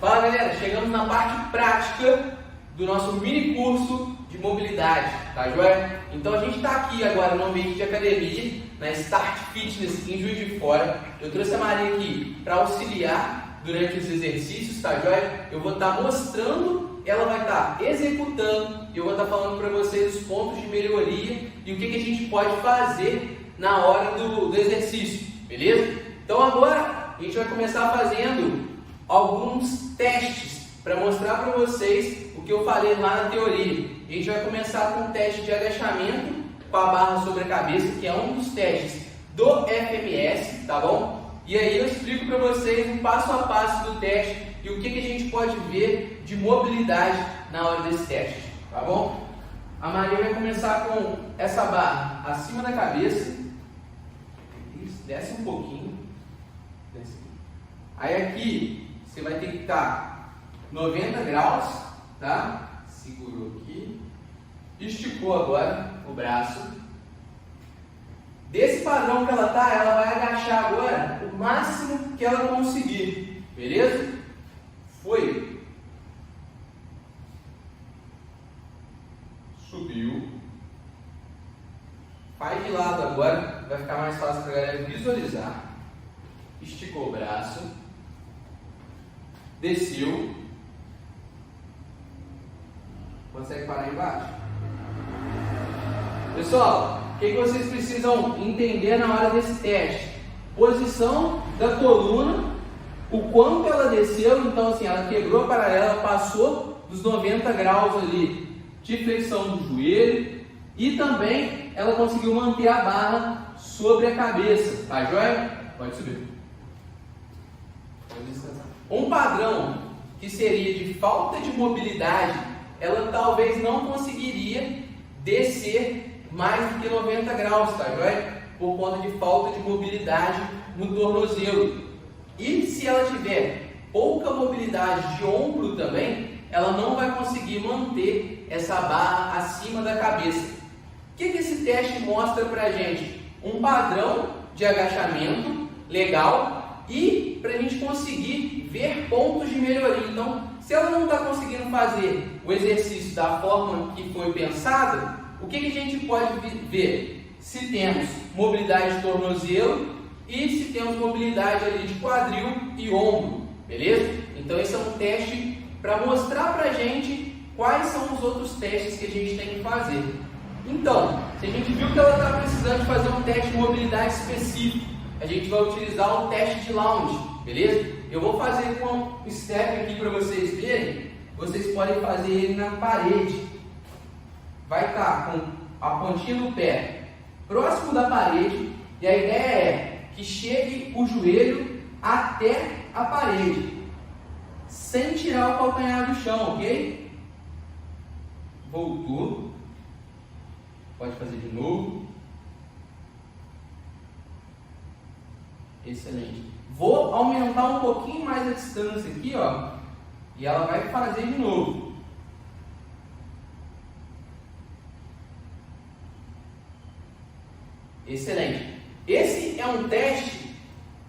Fala galera, chegamos na parte prática do nosso mini curso de mobilidade, tá joia? Então a gente está aqui agora no ambiente de academia, na Start Fitness em Juiz de Fora. Eu trouxe a Maria aqui para auxiliar durante os exercícios, tá joia? Eu vou estar mostrando, ela vai estar executando e eu vou estar falando para vocês os pontos de melhoria e o que a gente pode fazer na hora do exercício, beleza? Então agora a gente vai começar fazendo alguns testes para mostrar para vocês o que eu falei lá na teoria. A gente vai começar com um teste de agachamento com a barra sobre a cabeça, que é um dos testes do FMS, tá bom? E aí eu explico para vocês um passo a passo do teste e o que a gente pode ver de mobilidade na hora desse teste, tá bom? A Maria vai começar com essa barra acima da cabeça. Isso, desce um pouquinho. Desce. Aí aqui você vai ter que estar 90 graus, tá? Segurou aqui. Esticou agora o braço. Desse padrão que ela tá, ela vai agachar agora o máximo que ela conseguir. Beleza? Foi. Subiu. Faz de lado agora, vai ficar mais fácil para a galera visualizar. Esticou o braço. Desceu. Consegue parar embaixo? Pessoal, o que vocês precisam entender na hora desse teste? Posição da coluna, o quanto ela desceu, então assim, ela quebrou a paralela, passou dos 90 graus ali de flexão do joelho e também ela conseguiu manter a barra sobre a cabeça, tá joia? Pode subir. Um padrão que seria de falta de mobilidade, ela talvez não conseguiria descer mais do que 90 graus, tá joia? Por conta de falta de mobilidade no tornozelo. E se ela tiver pouca mobilidade de ombro também, ela não vai conseguir manter essa barra acima da cabeça. O que esse teste mostra pra gente? Um padrão de agachamento legal e para a gente conseguir ver pontos de melhoria. Então, se ela não está conseguindo fazer o exercício da forma que foi pensada, o que a gente pode ver? Se temos mobilidade de tornozelo e se temos mobilidade ali de quadril e ombro, beleza? Então esse é um teste para mostrar para a gente quais são os outros testes que a gente tem que fazer. Então, se a gente viu que ela está precisando de fazer um teste de mobilidade específico, a gente vai utilizar o teste de lounge, beleza? Eu vou fazer com um step aqui para vocês verem. Vocês podem fazer ele na parede. Vai estar com a pontinha do pé próximo da parede e a ideia é que chegue o joelho até a parede, sem tirar o calcanhar do chão, ok? Voltou. Pode fazer de novo. Excelente. Vou aumentar um pouquinho mais a distância aqui, ó, e ela vai fazer de novo. Excelente. Esse é um teste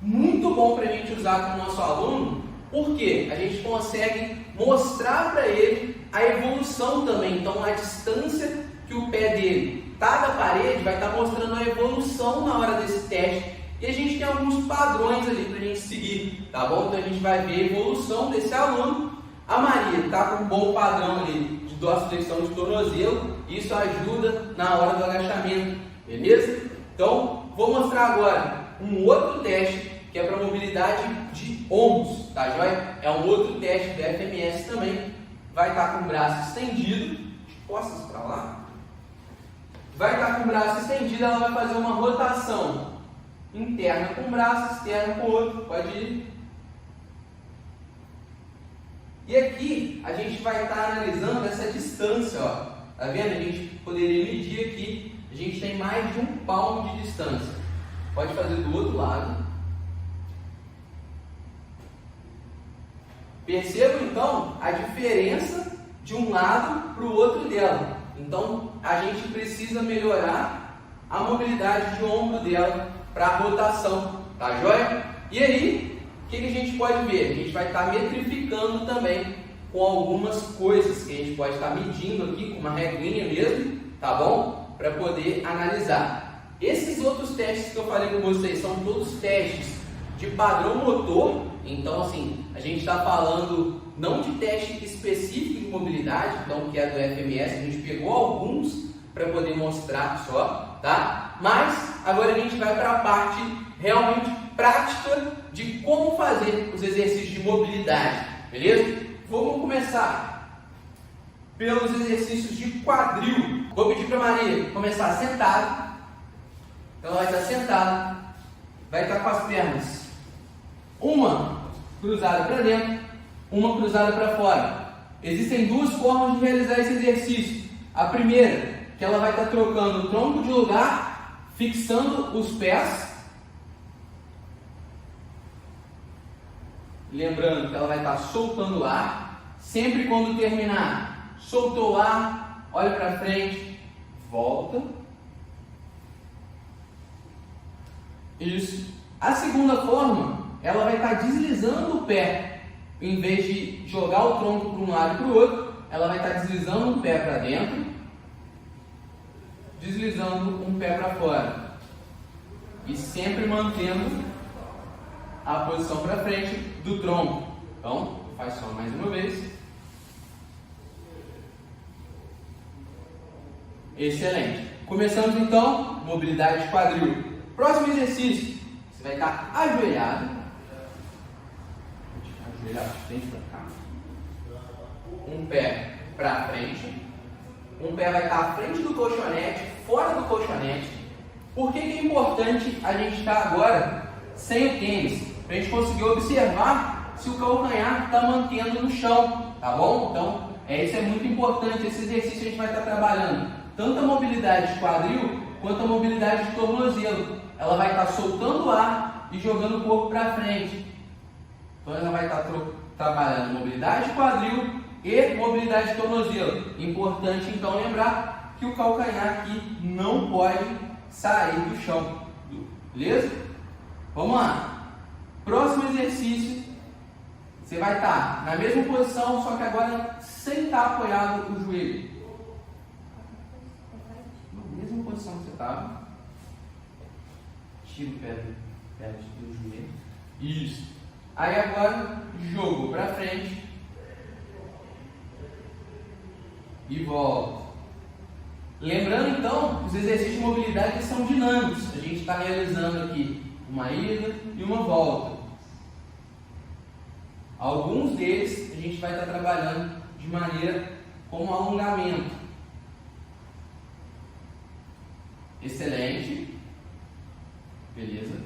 muito bom para a gente usar com o nosso aluno, porque a gente consegue mostrar para ele a evolução também. Então, a distância que o pé dele está da parede vai estar mostrando a evolução na hora desse teste. E a gente tem alguns padrões ali para a gente seguir, tá bom? Então a gente vai ver a evolução desse aluno. A Maria está com um bom padrão ali de dorsiflexão de tornozelo. Isso ajuda na hora do agachamento, beleza? Então vou mostrar agora um outro teste que é para mobilidade de ombros, tá joia? É um outro teste do FMS também. Vai estar com o braço estendido, costas para lá. Vai estar com o braço estendido, ela vai fazer uma rotação interna com um braço, externa com o outro, pode ir. E aqui a gente vai estar analisando essa distância, ó. Tá vendo? A gente poderia medir aqui, a gente tem mais de 1 palmo de distância. Pode fazer do outro lado. Percebam então a diferença de um lado para o outro dela. Então a gente precisa melhorar a mobilidade de ombro dela para a rotação, tá joia? E aí, o que a gente pode ver? A gente vai estar metrificando também com algumas coisas que a gente pode estar medindo aqui, com uma reguinha mesmo, tá bom? Para poder analisar. Esses outros testes que eu falei com vocês são todos testes de padrão motor. Então, assim, a gente está falando não de teste específico de mobilidade, então que é do FMS, a gente pegou alguns para poder mostrar só, tá? Mas agora a gente vai para a parte realmente prática de como fazer os exercícios de mobilidade, beleza? Vamos começar pelos exercícios de quadril. Vou pedir para a Maria começar sentada. Ela vai estar sentada, vai estar com as pernas uma cruzada para dentro, uma cruzada para fora. Existem duas formas de realizar esse exercício. A primeira, que ela vai estar trocando o tronco de lugar, fixando os pés. Lembrando que ela vai estar soltando o ar. Sempre quando terminar, soltou o ar, olha para frente, volta. Isso. A segunda forma, ela vai estar deslizando o pé. Em vez de jogar o tronco para um lado e para o outro, ela vai estar deslizando um pé para dentro, deslizando um pé para fora. E sempre mantendo a posição para frente do tronco. Então, faz só mais uma vez. Excelente. Começamos então, mobilidade de quadril. Próximo exercício, você vai estar ajoelhado. Ajoelhado de frente para cá. Um pé para frente. Um pé vai estar à frente do colchonete, fora do colchonete. Por que é importante a gente estar agora sem o tênis? Para a gente conseguir observar se o calcanhar está mantendo no chão, tá bom? Então, isso é muito importante. Esse exercício a gente vai estar trabalhando tanto a mobilidade de quadril quanto a mobilidade de tornozelo. Ela vai estar soltando o ar e jogando o corpo para frente. Então, ela vai estar trabalhando mobilidade de quadril e mobilidade de tornozelo. Importante, então, lembrar que o calcanhar aqui não pode sair do chão. Beleza? Vamos lá. Próximo exercício, você vai estar na mesma posição, só que agora sem estar apoiado o joelho. Na mesma posição que você estava. Tira o pé do joelho. Isso. Aí agora, jogou para frente. E volta. Lembrando então, os exercícios de mobilidade eles são dinâmicos. A gente está realizando aqui uma ida e uma volta. Alguns deles a gente vai estar trabalhando de maneira como alongamento. Excelente. Beleza.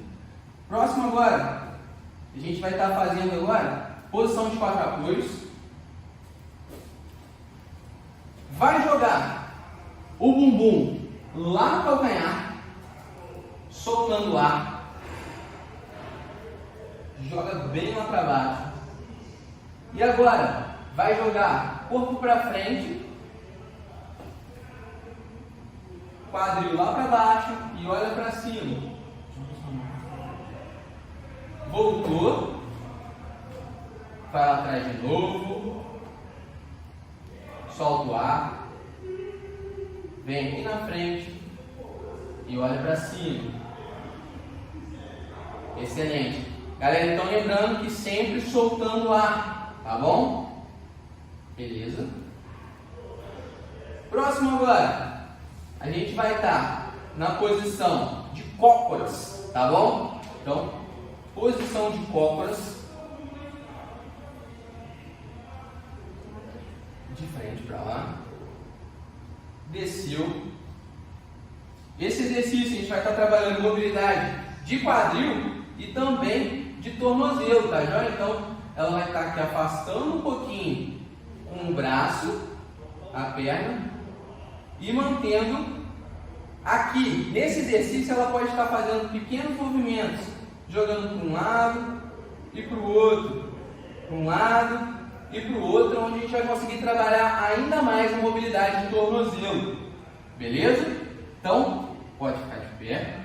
Próximo agora, a gente vai estar fazendo agora posição de 4 apoios. Vai jogar o bumbum lá no calcanhar, soltando o ar. Joga bem lá para baixo. E agora, vai jogar corpo para frente, quadril lá para baixo e olha para cima. Voltou, vai lá atrás de novo, solta o ar, vem aqui na frente e olha para cima. Excelente. Galera, então lembrando que sempre soltando o ar, tá bom? Beleza. Próximo agora, a gente vai estar na posição de cócoras, tá bom? Então, posição de cócoras, de frente para lá, desceu. Esse exercício a gente vai estar trabalhando mobilidade de quadril e também de tornozelo, tá joia? Então, ela vai estar aqui afastando um pouquinho com o braço, a perna, e mantendo aqui. Nesse exercício, ela pode estar fazendo pequenos movimentos, jogando para um lado e para o outro, para um lado e para o outro, onde a gente vai conseguir trabalhar ainda mais a mobilidade de tornozelo. Beleza? Então, pode ficar de pé.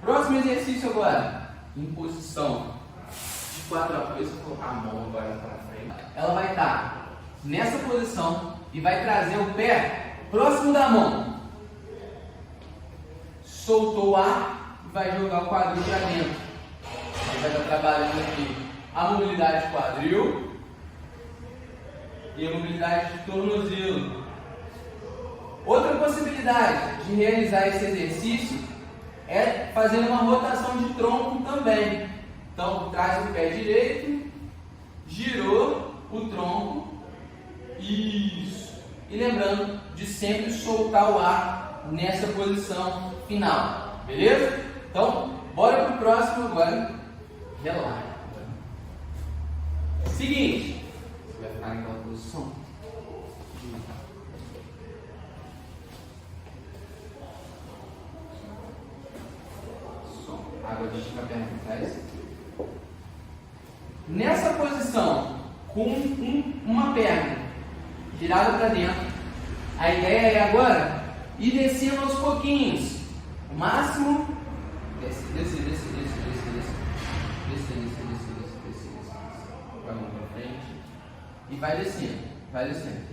Próximo exercício agora, em posição de quatro apoios, vou colocar a mão agora para frente. Ela vai estar nessa posição e vai trazer o pé próximo da mão. Soltou o ar e vai jogar o quadril para dentro. Ele vai estar trabalhando aqui a mobilidade de quadril e a mobilidade de tornozelo. Outra possibilidade de realizar esse exercício é fazendo uma rotação de tronco também. Então, traz o pé direito, girou o tronco, isso. E lembrando de sempre soltar o ar nessa posição final, beleza? Então, bora pro próximo agora. Relaxa. Seguinte, você vai ficar naquela posição. Água de estica a perna para trás. Nessa posição, com uma perna girada para dentro, a ideia é agora ir descendo aos pouquinhos. O máximo, desce. Vai a mão para frente e vai descendo.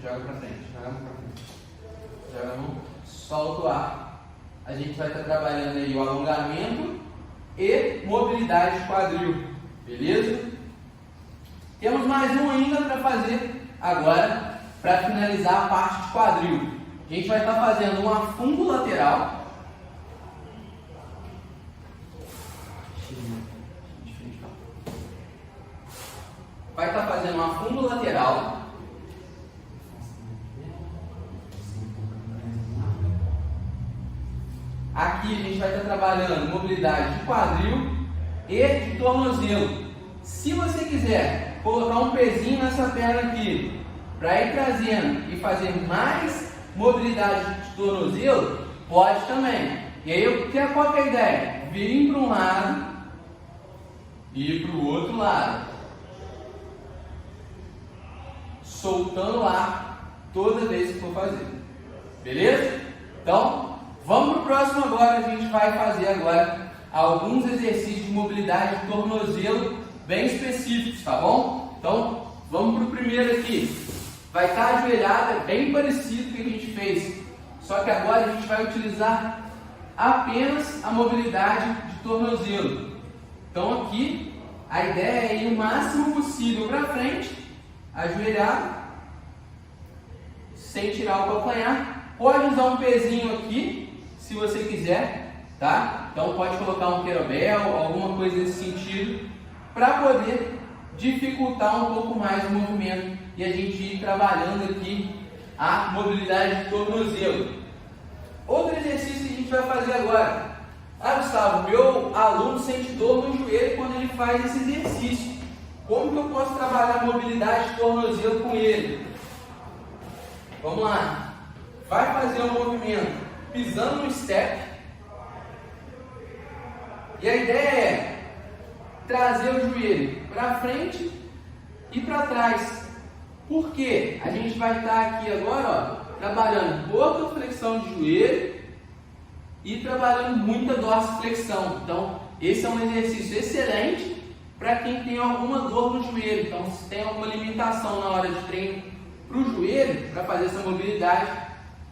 Joga para frente, joga a mão, solta o ar. A gente vai estar trabalhando aí o alongamento e mobilidade de quadril, beleza? Temos mais um ainda para fazer agora, para finalizar a parte de quadril. A gente vai estar fazendo um afundo lateral. Vai estar fazendo um afundo lateral. Aqui a gente vai estar trabalhando mobilidade de quadril e de tornozelo. Se você quiser colocar um pezinho nessa perna aqui, para ir trazendo e fazer mais mobilidade de tornozelo, pode também. E aí, qual que é a ideia? Vir para um lado e ir para o outro lado. Soltando o ar toda vez que for fazer. Beleza? Então, vamos para o próximo agora. A gente vai fazer agora alguns exercícios de mobilidade de tornozelo bem específicos, tá bom? Então, vamos para o primeiro aqui. Vai estar ajoelhada, bem parecido com o que a gente fez. Só que agora a gente vai utilizar apenas a mobilidade de tornozelo. Então aqui, a ideia é ir o máximo possível para frente, ajoelhado, sem tirar o calcanhar. Pode usar um pezinho aqui, se você quiser, tá? Então pode colocar um kettlebell, alguma coisa nesse sentido, para poder dificultar um pouco mais o movimento e a gente ir trabalhando aqui a mobilidade de tornozelo. Outro exercício que a gente vai fazer agora. Gustavo, meu aluno sente dor no joelho quando ele faz esse exercício. Como que eu posso trabalhar a mobilidade de tornozelo com ele? Vamos lá. Vai fazer um movimento pisando no step. E a ideia é trazer o joelho para frente e para trás. Por quê? A gente vai estar aqui agora, ó, trabalhando pouca flexão de joelho e trabalhando muita dorsiflexão. Então, esse é um exercício excelente para quem tem alguma dor no joelho. Então, se tem alguma limitação na hora de treino para o joelho, para fazer essa mobilidade,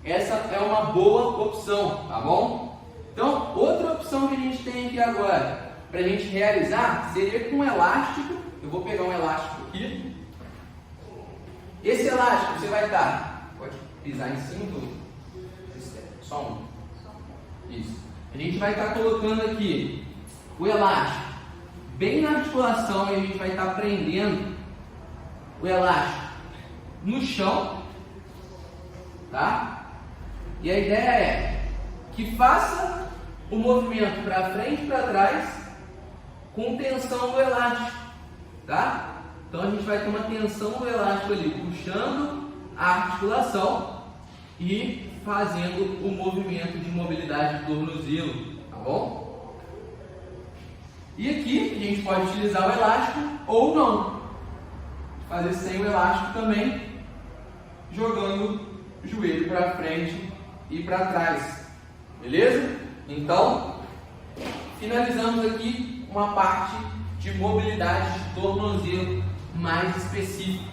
essa é uma boa opção, tá bom? Então, outra opção que a gente tem aqui agora para a gente realizar seria com um elástico. Eu vou pegar um elástico aqui. Esse elástico você vai estar, pode pisar em cima do só um. Isso. A gente vai estar colocando aqui o elástico bem na articulação e a gente vai estar prendendo o elástico no chão, tá? E a ideia é que faça o movimento para frente e para trás com tensão do elástico, tá? Então a gente vai ter uma tensão do elástico ali, puxando a articulação e fazendo o movimento de mobilidade de tornozelo, tá bom? E aqui a gente pode utilizar o elástico ou não. Fazer sem o elástico também, jogando o joelho para frente e para trás. Beleza? Então, finalizamos aqui uma parte de mobilidade de tornozelo mais específico.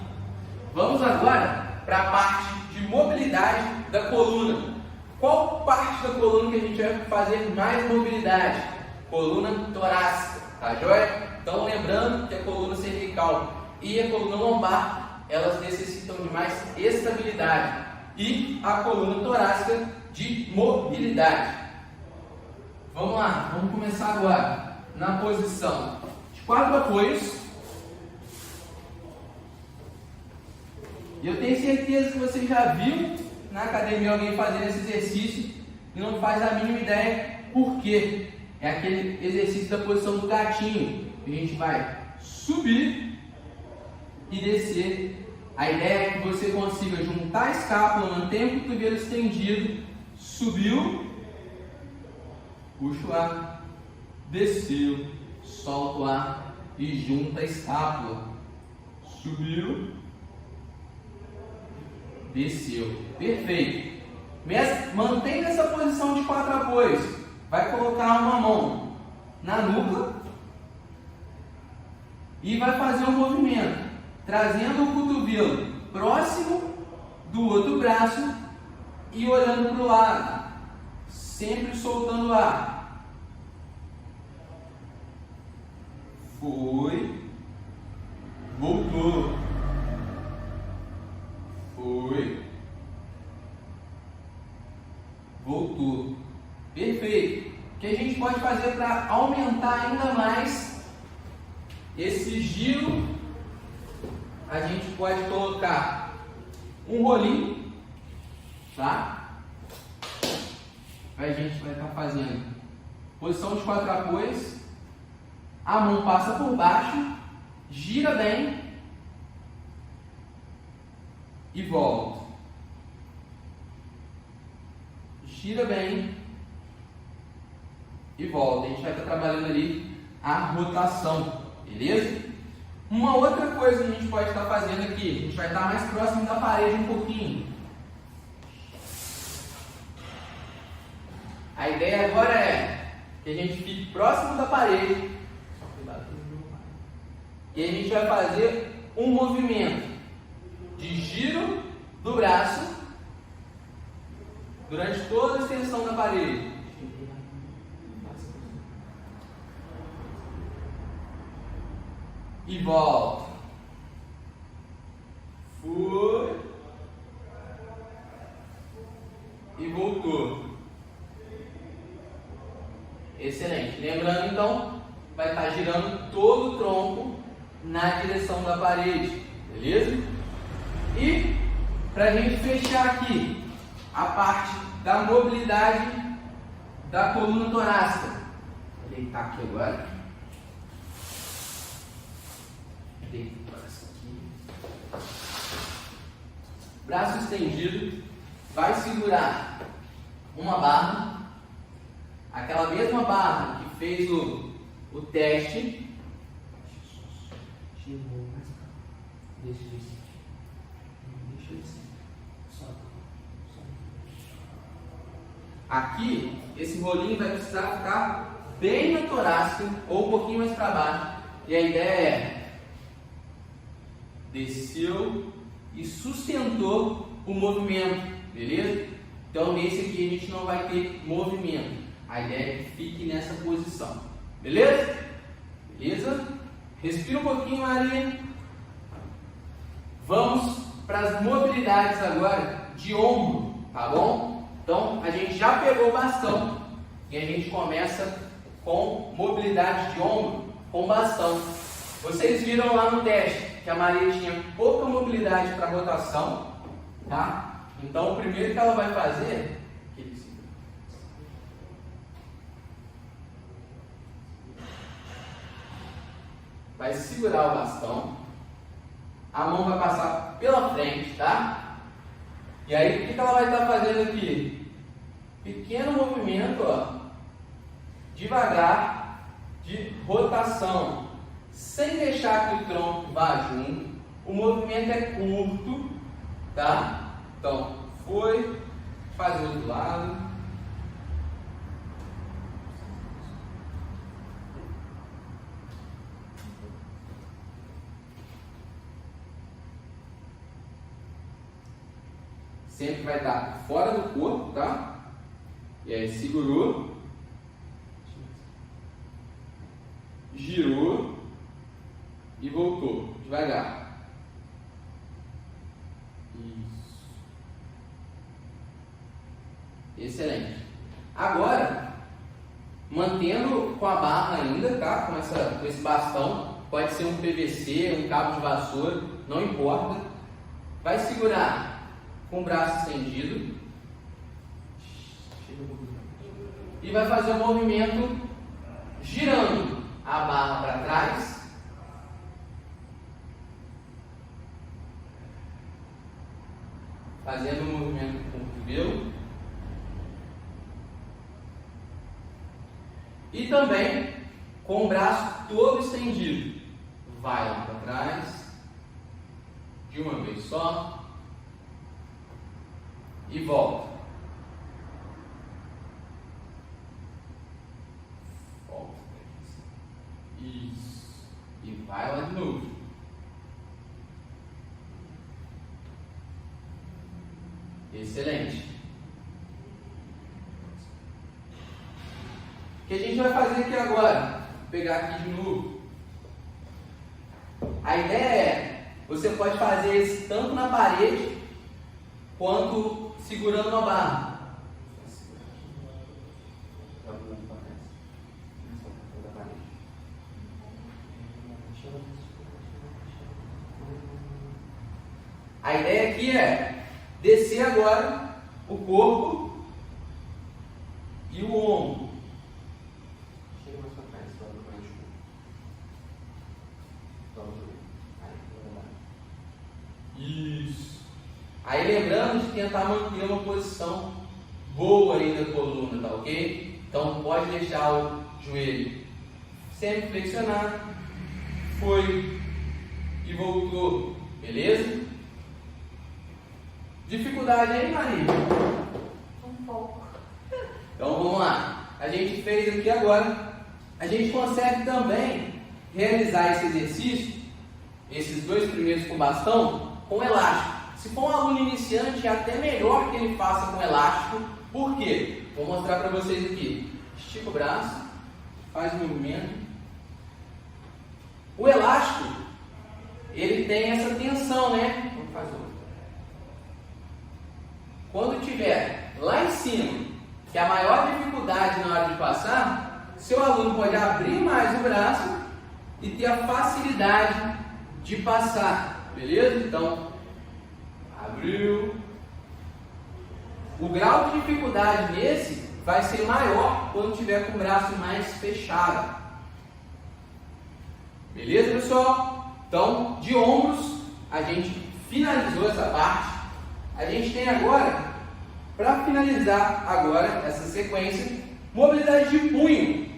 Vamos agora para a parte de mobilidade da coluna. Qual parte da coluna que a gente vai fazer mais mobilidade? Coluna torácica, tá joia? Então lembrando que a coluna cervical e a coluna lombar, elas necessitam de mais estabilidade e a coluna torácica de mobilidade. Vamos lá, vamos começar agora na posição de 4 apoios. E eu tenho certeza que você já viu na academia alguém fazendo esse exercício e não faz a mínima ideia por quê. É aquele exercício da posição do gatinho. A gente vai subir e descer. A ideia é que você consiga juntar a escápula, manter o cotovelo estendido, subiu, puxa o ar, desceu, solta o ar e junta a escápula. Subiu, desceu. Perfeito. Mantenha essa posição de 4 apoios. Vai colocar uma mão na nuca e vai fazer um movimento, trazendo o cotovelo próximo do outro braço e olhando para o lado, sempre soltando o ar. Foi, voltou, foi, voltou. Perfeito. O que a gente pode fazer para aumentar ainda mais esse giro? A gente pode colocar um rolinho, tá? A gente vai estar fazendo posição de 4 apoios. A mão passa por baixo, gira bem e volta. Gira bem e volta. A gente vai estar trabalhando ali a rotação, beleza? Uma outra coisa que a gente pode estar fazendo aqui, a gente vai estar mais próximo da parede um pouquinho. A ideia agora é que a gente fique próximo da parede e a gente vai fazer um movimento de giro do braço durante toda a extensão da parede. E volta. Foi. E voltou. Excelente. Lembrando então, vai estar girando todo o tronco na direção da parede. Beleza? E para a gente fechar aqui a parte da mobilidade da coluna torácica. Vou deitar aqui agora. Braço estendido, vai segurar uma barra, aquela mesma barra que fez o teste. Aqui, esse rolinho vai precisar ficar bem na torácica ou um pouquinho mais para baixo. E a ideia é desceu e sustentou o movimento, beleza? Então nesse aqui a gente não vai ter movimento. A ideia é que fique nessa posição, beleza? Beleza? Respira um pouquinho, Maria. Vamos para as mobilidades agora de ombro, tá bom? Então a gente já pegou o bastão e a gente começa com mobilidade de ombro com bastão. Vocês viram lá no teste que a Maria tinha pouca mobilidade para rotação, tá? Então o primeiro que ela vai fazer, vai segurar o bastão, a mão vai passar pela frente, tá? E aí o que ela vai estar fazendo aqui? Pequeno movimento, ó, devagar, de rotação, sem deixar que o tronco vá junto. O movimento é curto, tá? Então, foi, faz o outro lado. sempre vai estar fora do corpo, tá? E aí segurou, girou e voltou, devagar. Isso. Excelente. Agora, mantendo com a barra ainda, tá? Com esse bastão, pode ser um PVC, um cabo de vassoura, não importa. Vai segurar com o braço estendido e vai fazer o movimento girando a barra para trás, fazendo o movimento com o cotovelo e também com o braço todo estendido. Vai lá para trás de uma vez só e volta. Volta. Isso. E vai lá de novo. Excelente. O que a gente vai fazer aqui agora? Vou pegar aqui de novo. A ideia é, você pode fazer isso tanto na parede quanto segurando na barra. A ideia aqui é descer agora o corpo e o ombro. Chega mais para trás, para o isso. Aí lembrando de tentar manter uma posição boa aí da coluna, tá ok? Então pode deixar o joelho sempre flexionado. Foi e voltou, beleza? Dificuldade aí, Maria? Um pouco. Então vamos lá. A gente fez aqui agora. A gente consegue também realizar esse exercício, esses dois primeiros com bastão, com elástico. Se for um aluno iniciante, é até melhor que ele faça com elástico. Por quê? Vou mostrar para vocês aqui. Estica o braço, faz o movimento. O elástico, ele tem essa tensão, né? Vamos fazer outro. Quando tiver lá em cima, que é a maior dificuldade na hora de passar, seu aluno pode abrir mais o braço e ter a facilidade de passar, beleza? Então, abriu. O grau de dificuldade nesse vai ser maior quando tiver com o braço mais fechado. Beleza, pessoal? Então, de ombros, a gente finalizou essa parte. A gente tem agora, para finalizar agora essa sequência, mobilidade de punho.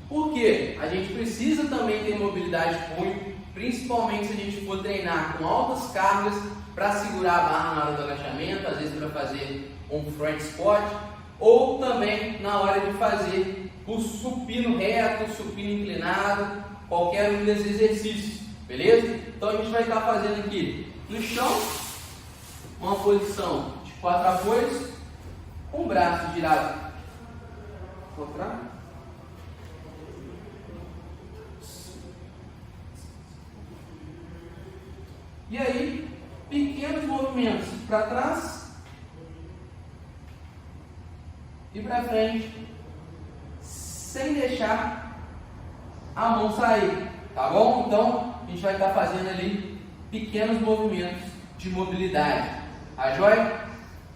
Por quê? A gente precisa também ter mobilidade de punho, principalmente se a gente for treinar com altas cargas para segurar a barra na hora do agachamento, às vezes para fazer um front squat, ou também na hora de fazer o supino reto, supino inclinado, qualquer um desses exercícios, beleza? Então a gente vai estar fazendo aqui no chão, uma posição de 4 apoios, com o braço girado contrário. E aí, pequenos movimentos para trás e para frente, sem deixar a mão sair, tá bom? Então, a gente vai estar fazendo ali pequenos movimentos de mobilidade, tá joia?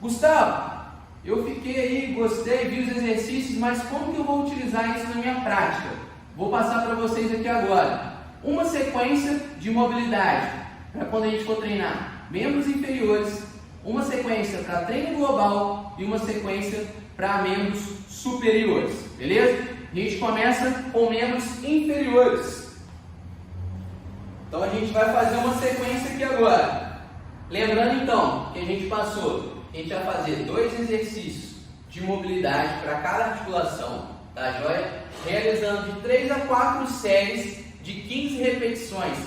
Gustavo, eu fiquei aí, gostei, vi os exercícios, mas como que eu vou utilizar isso na minha prática? Vou passar para vocês aqui agora uma sequência de mobilidade para quando a gente for treinar membros inferiores, uma sequência para treino global e uma sequência para membros superiores, beleza? A gente começa com membros inferiores. Então a gente vai fazer uma sequência aqui agora. Lembrando então que a gente vai fazer 2 exercícios de mobilidade para cada articulação, tá joia? Realizando de 3 a 4 séries de 15 repetições,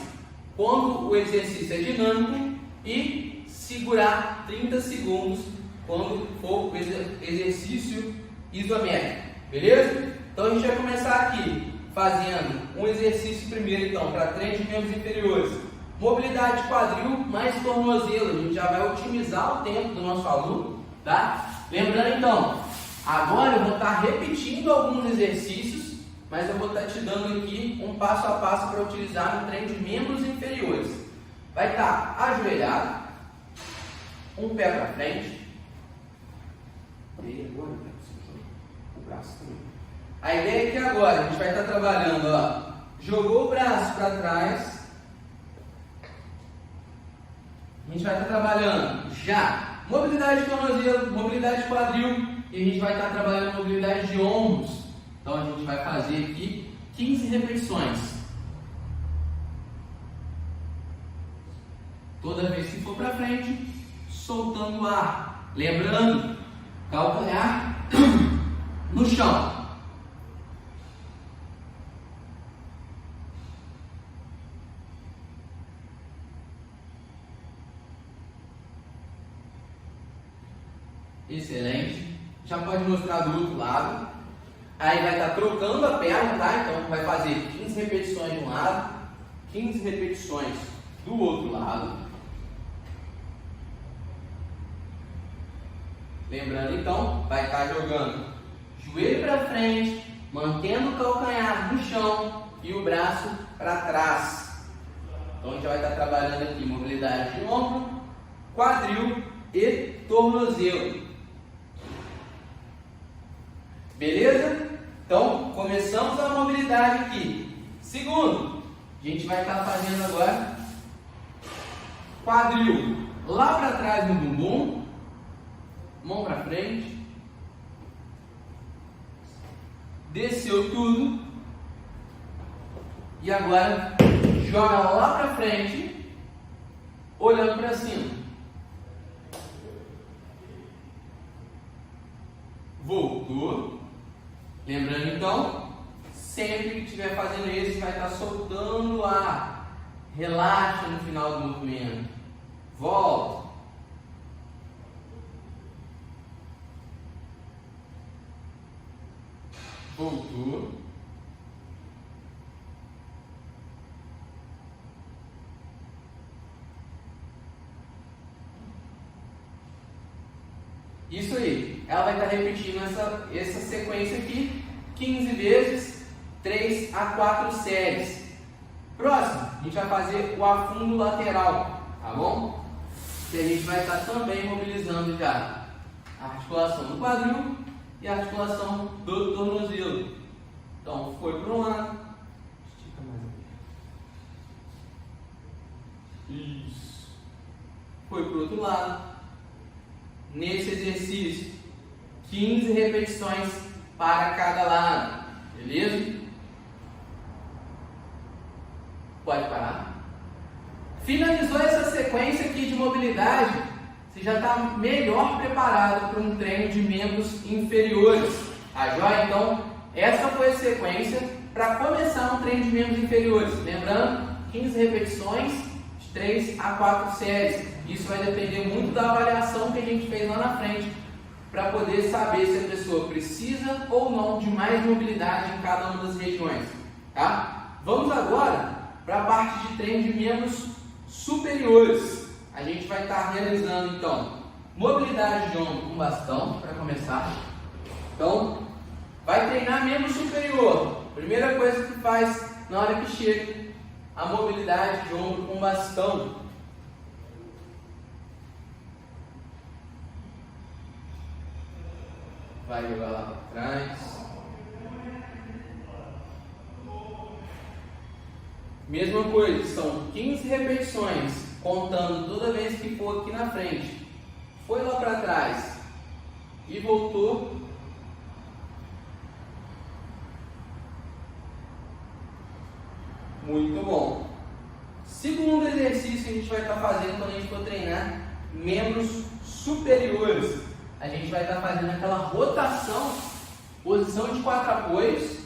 quando o exercício é dinâmico, e segurar 30 segundos quando for o exercício isométrico, beleza? Então a gente vai começar aqui fazendo um exercício primeiro então para treino de membros inferiores, mobilidade de quadril mais tornozelo. A gente já vai otimizar o tempo do nosso aluno, tá? Lembrando então, agora eu vou estar repetindo alguns exercícios, mas eu vou estar te dando aqui um passo a passo para utilizar no treino de membros inferiores. Vai estar ajoelhado, um pé para frente, e agora o braço também. A ideia é que agora a gente vai estar trabalhando, ó, jogou o braço para trás, a gente vai estar trabalhando já mobilidade de tornozelo, mobilidade de quadril, e a gente vai estar trabalhando mobilidade de ombros. Então a gente vai fazer aqui 15 repetições. Toda vez que for para frente, soltando o ar. Lembrando, calcanhar no chão. Excelente. Já pode mostrar do outro lado. Aí vai estar trocando a perna, tá? Então vai fazer 15 repetições de um lado, 15 repetições do outro lado. Lembrando então, vai estar jogando joelho para frente, mantendo o calcanhar no chão e o braço para trás. Então a gente vai estar trabalhando aqui mobilidade de ombro, quadril e tornozelo. Beleza? Então, começamos a mobilidade aqui. Segundo, a gente vai estar fazendo agora quadril lá para trás no bumbum, mão para frente, desceu tudo, e agora joga lá para frente, olhando para cima. Voltou. Lembrando então, sempre que estiver fazendo isso, vai estar soltando o ar. Relaxa no final do movimento. Volta. Voltou. Isso aí. Ela vai estar repetindo essa sequência aqui 15 vezes, 3 a 4 séries. Próximo, a gente vai fazer o afundo lateral, tá bom? Que a gente vai estar também mobilizando já a articulação do quadril e a articulação do tornozelo. Então, foi para um lado, estica mais aqui. Isso. Foi para o outro lado. Nesse exercício, 15 repetições para cada lado, beleza? Pode parar. Finalizou essa sequência aqui de mobilidade, você já está melhor preparado para um treino de membros inferiores, tá joia? Então, essa foi a sequência para começar um treino de membros inferiores. Lembrando, 15 repetições, de 3 a 4 séries. Isso vai depender muito da avaliação que a gente fez lá na frente, para poder saber se a pessoa precisa ou não de mais mobilidade em cada uma das regiões, tá? Vamos agora para a parte de treino de membros superiores. A gente vai estar realizando então mobilidade de ombro com bastão para começar. Então, vai treinar membro superior. Primeira coisa que faz na hora que chega, a mobilidade de ombro com bastão. Vai jogar lá para trás. Mesma coisa, são 15 repetições, contando toda vez que for aqui na frente. Foi lá para trás e voltou. Muito bom. Segundo exercício que a gente vai estar fazendo quando a gente for treinar membros superiores. A gente vai estar fazendo aquela rotação, posição de 4 apoios.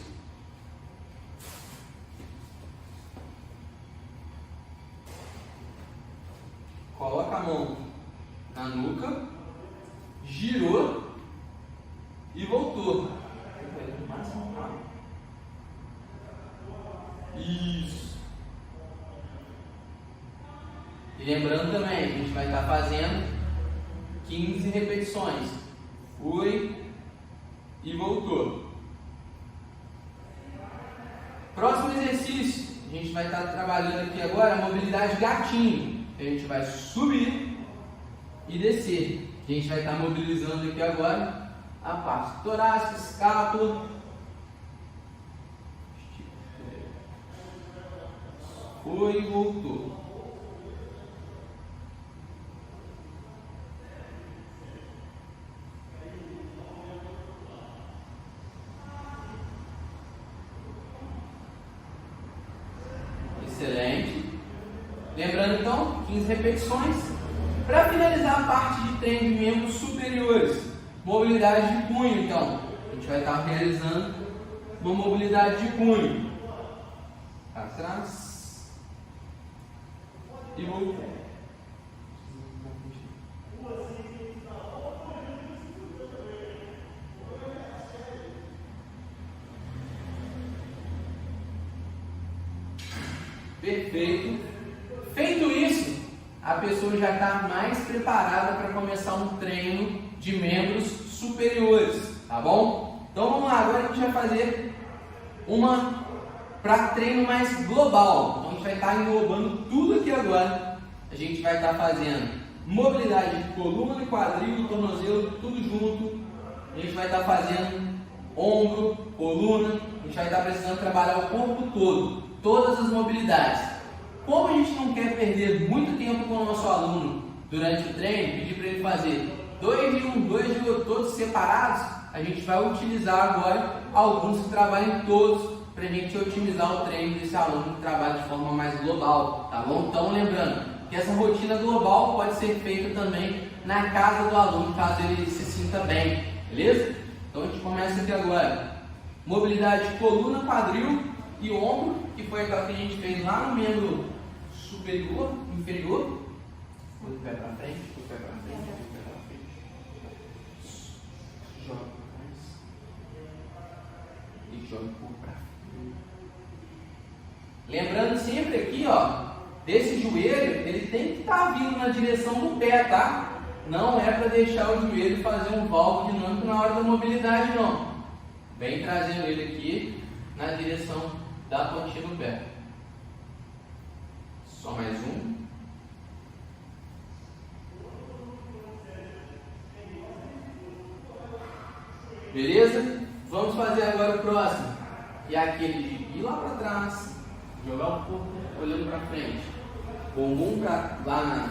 Coloca a mão na nuca, girou e voltou. Isso. E lembrando também, a gente vai estar fazendo 15 repetições. Foi e voltou. Próximo exercício, a gente vai estar trabalhando aqui agora a mobilidade gatinho. A gente vai subir e descer. A gente vai estar mobilizando aqui agora a parte torácica, escápula. Foi e voltou. Excelente. Lembrando então, 15 repetições. Para finalizar a parte de treino de membros superiores, mobilidade de punho. Então, a gente vai estar realizando uma mobilidade de punho. Atrás e voltou. Perfeito. Feito isso, a pessoa já está mais preparada para começar um treino de membros superiores, tá bom? Então vamos lá, agora a gente vai fazer uma para treino mais global. Então a gente vai estar englobando tudo aqui agora. A gente vai estar fazendo mobilidade de coluna, quadril, tornozelo, tudo junto. A gente vai estar fazendo ombro, coluna. A gente vai estar precisando trabalhar o corpo todo, todas as mobilidades. Como a gente não quer perder muito tempo com o nosso aluno durante o treino, pedir para ele fazer 2 de um, 2 de outro, todos separados, a gente vai utilizar agora alguns que trabalhem todos, para a gente otimizar o treino desse aluno que trabalha de forma mais global, tá bom? Então lembrando que essa rotina global pode ser feita também na casa do aluno, caso ele se sinta bem, beleza? Então a gente começa aqui agora. Mobilidade de coluna, quadril e ombro, que foi aquela que a gente fez lá no membro superior, inferior. Foi o pé para frente, foi o pé para frente, foi o pé para frente. Joga para trás e joga por para frente. Lembrando sempre aqui, ó, desse joelho, ele tem que estar vindo na direção do pé, tá? Não é para deixar o joelho fazer um valgo dinâmico na hora da mobilidade, não. Vem trazendo ele aqui na direção da pontinha do pé. Só mais um. Beleza? Vamos fazer agora o próximo. Que é aquele de ir lá para trás, jogar o corpo olhando para frente. Bumbum lá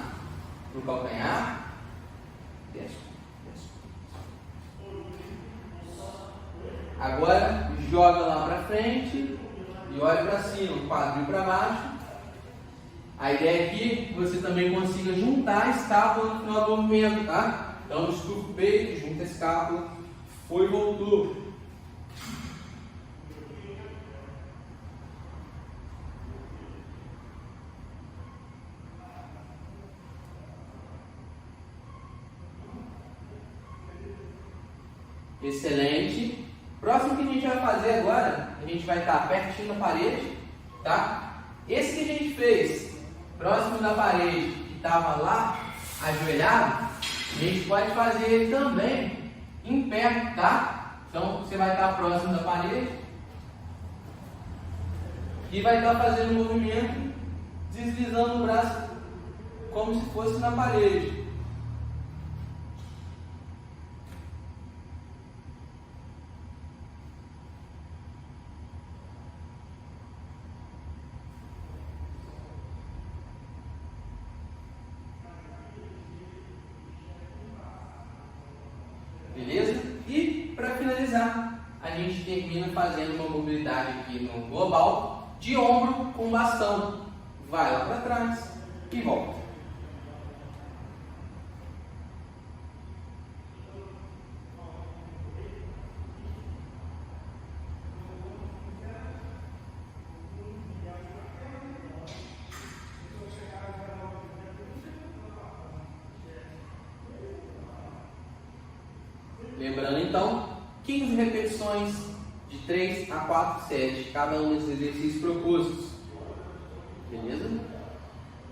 no calcanhar. Desce. Agora joga lá para frente e olha para cima, quadril para baixo. A ideia é que você também consiga juntar a escápula no final do movimento, tá? Então estufa o peito, junta a escápula, foi e voltou. Excelente. Próximo que a gente vai fazer agora, a gente vai estar pertinho da parede, tá? Esse que a gente fez, próximo da parede, que estava lá, ajoelhado, a gente pode fazer ele também em pé, tá? Então você vai estar próximo da parede e vai estar fazendo um movimento deslizando o braço como se fosse na parede. Beleza? E para finalizar, a gente termina fazendo uma mobilidade aqui no global de ombro com bastão. Vai lá para trás e volta. Lembrando então, 15 repetições de 3 a 4 séries, cada um desses exercícios propostos. Beleza?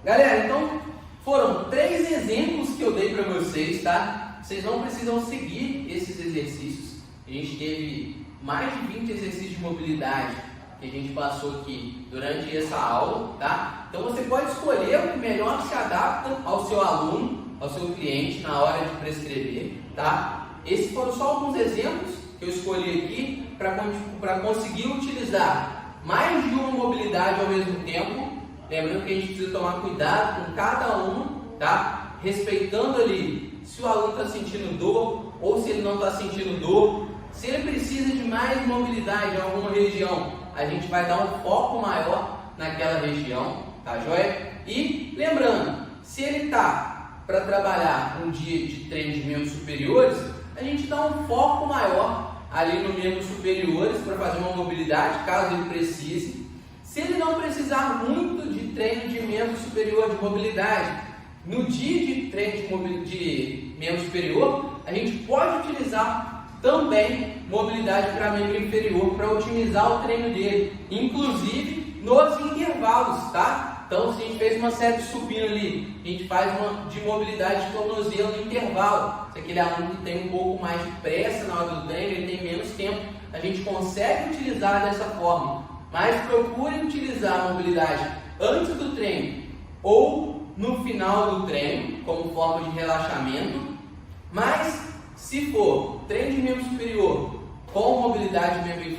Galera, então foram 3 exemplos que eu dei para vocês, tá? Vocês não precisam seguir esses exercícios. A gente teve mais de 20 exercícios de mobilidade que a gente passou aqui durante essa aula, tá? Então você pode escolher o que melhor se adapta ao seu aluno, ao seu cliente na hora de prescrever, tá? Esses foram só alguns exemplos que eu escolhi aqui para conseguir utilizar mais de uma mobilidade ao mesmo tempo. Lembrando que a gente precisa tomar cuidado com cada um, tá? Respeitando ali se o aluno está sentindo dor ou se ele não está sentindo dor. Se ele precisa de mais mobilidade em alguma região, a gente vai dar um foco maior naquela região, tá joia? E lembrando, se ele está para trabalhar um dia de treino de membros superiores, a gente dá um foco maior ali no membros superiores para fazer uma mobilidade, caso ele precise. Se ele não precisar muito de treino de membro superior de mobilidade, no dia de treino de membro superior, a gente pode utilizar também mobilidade para membro inferior para otimizar o treino dele, inclusive nos intervalos, tá? Então, se a gente fez uma série de supino ali, a gente faz uma de mobilidade de tornozelo no intervalo. Se aquele aluno que tem um pouco mais de pressa na hora do treino, ele tem menos tempo, a gente consegue utilizar dessa forma. Mas procure utilizar a mobilidade antes do treino ou no final do treino, como forma de relaxamento. Mas se for treino de membro superior com mobilidade de membro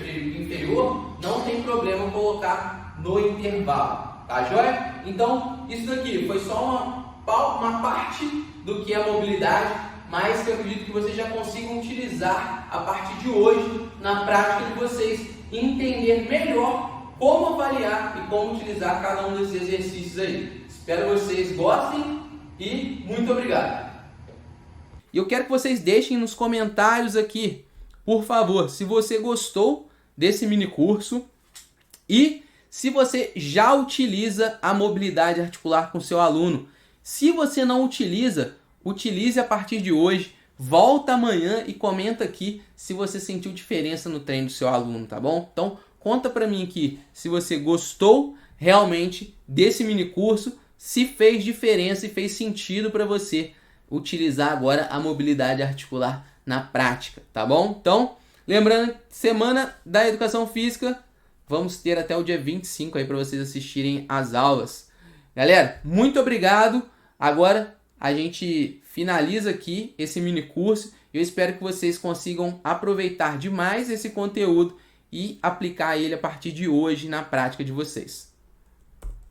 inferior, não tem problema colocar no intervalo, tá joia? Então, isso daqui foi só uma parte do que é a mobilidade, mas que eu acredito que vocês já consigam utilizar a partir de hoje na prática de vocês, entender melhor como avaliar e como utilizar cada um desses exercícios aí. Espero que vocês gostem e muito obrigado! E eu quero que vocês deixem nos comentários aqui, por favor, se você gostou desse mini curso e se você já utiliza a mobilidade articular com seu aluno. Se você não utiliza, utilize a partir de hoje. Volta amanhã e comenta aqui se você sentiu diferença no treino do seu aluno, tá bom? Então, conta pra mim aqui se você gostou realmente desse mini curso, se fez diferença e fez sentido para você utilizar agora a mobilidade articular na prática, tá bom? Então, lembrando, Semana da Educação Física, vamos ter até o dia 25 aí para vocês assistirem as aulas. Galera, muito obrigado. Agora a gente finaliza aqui esse mini curso. Eu espero que vocês consigam aproveitar demais esse conteúdo e aplicar ele a partir de hoje na prática de vocês.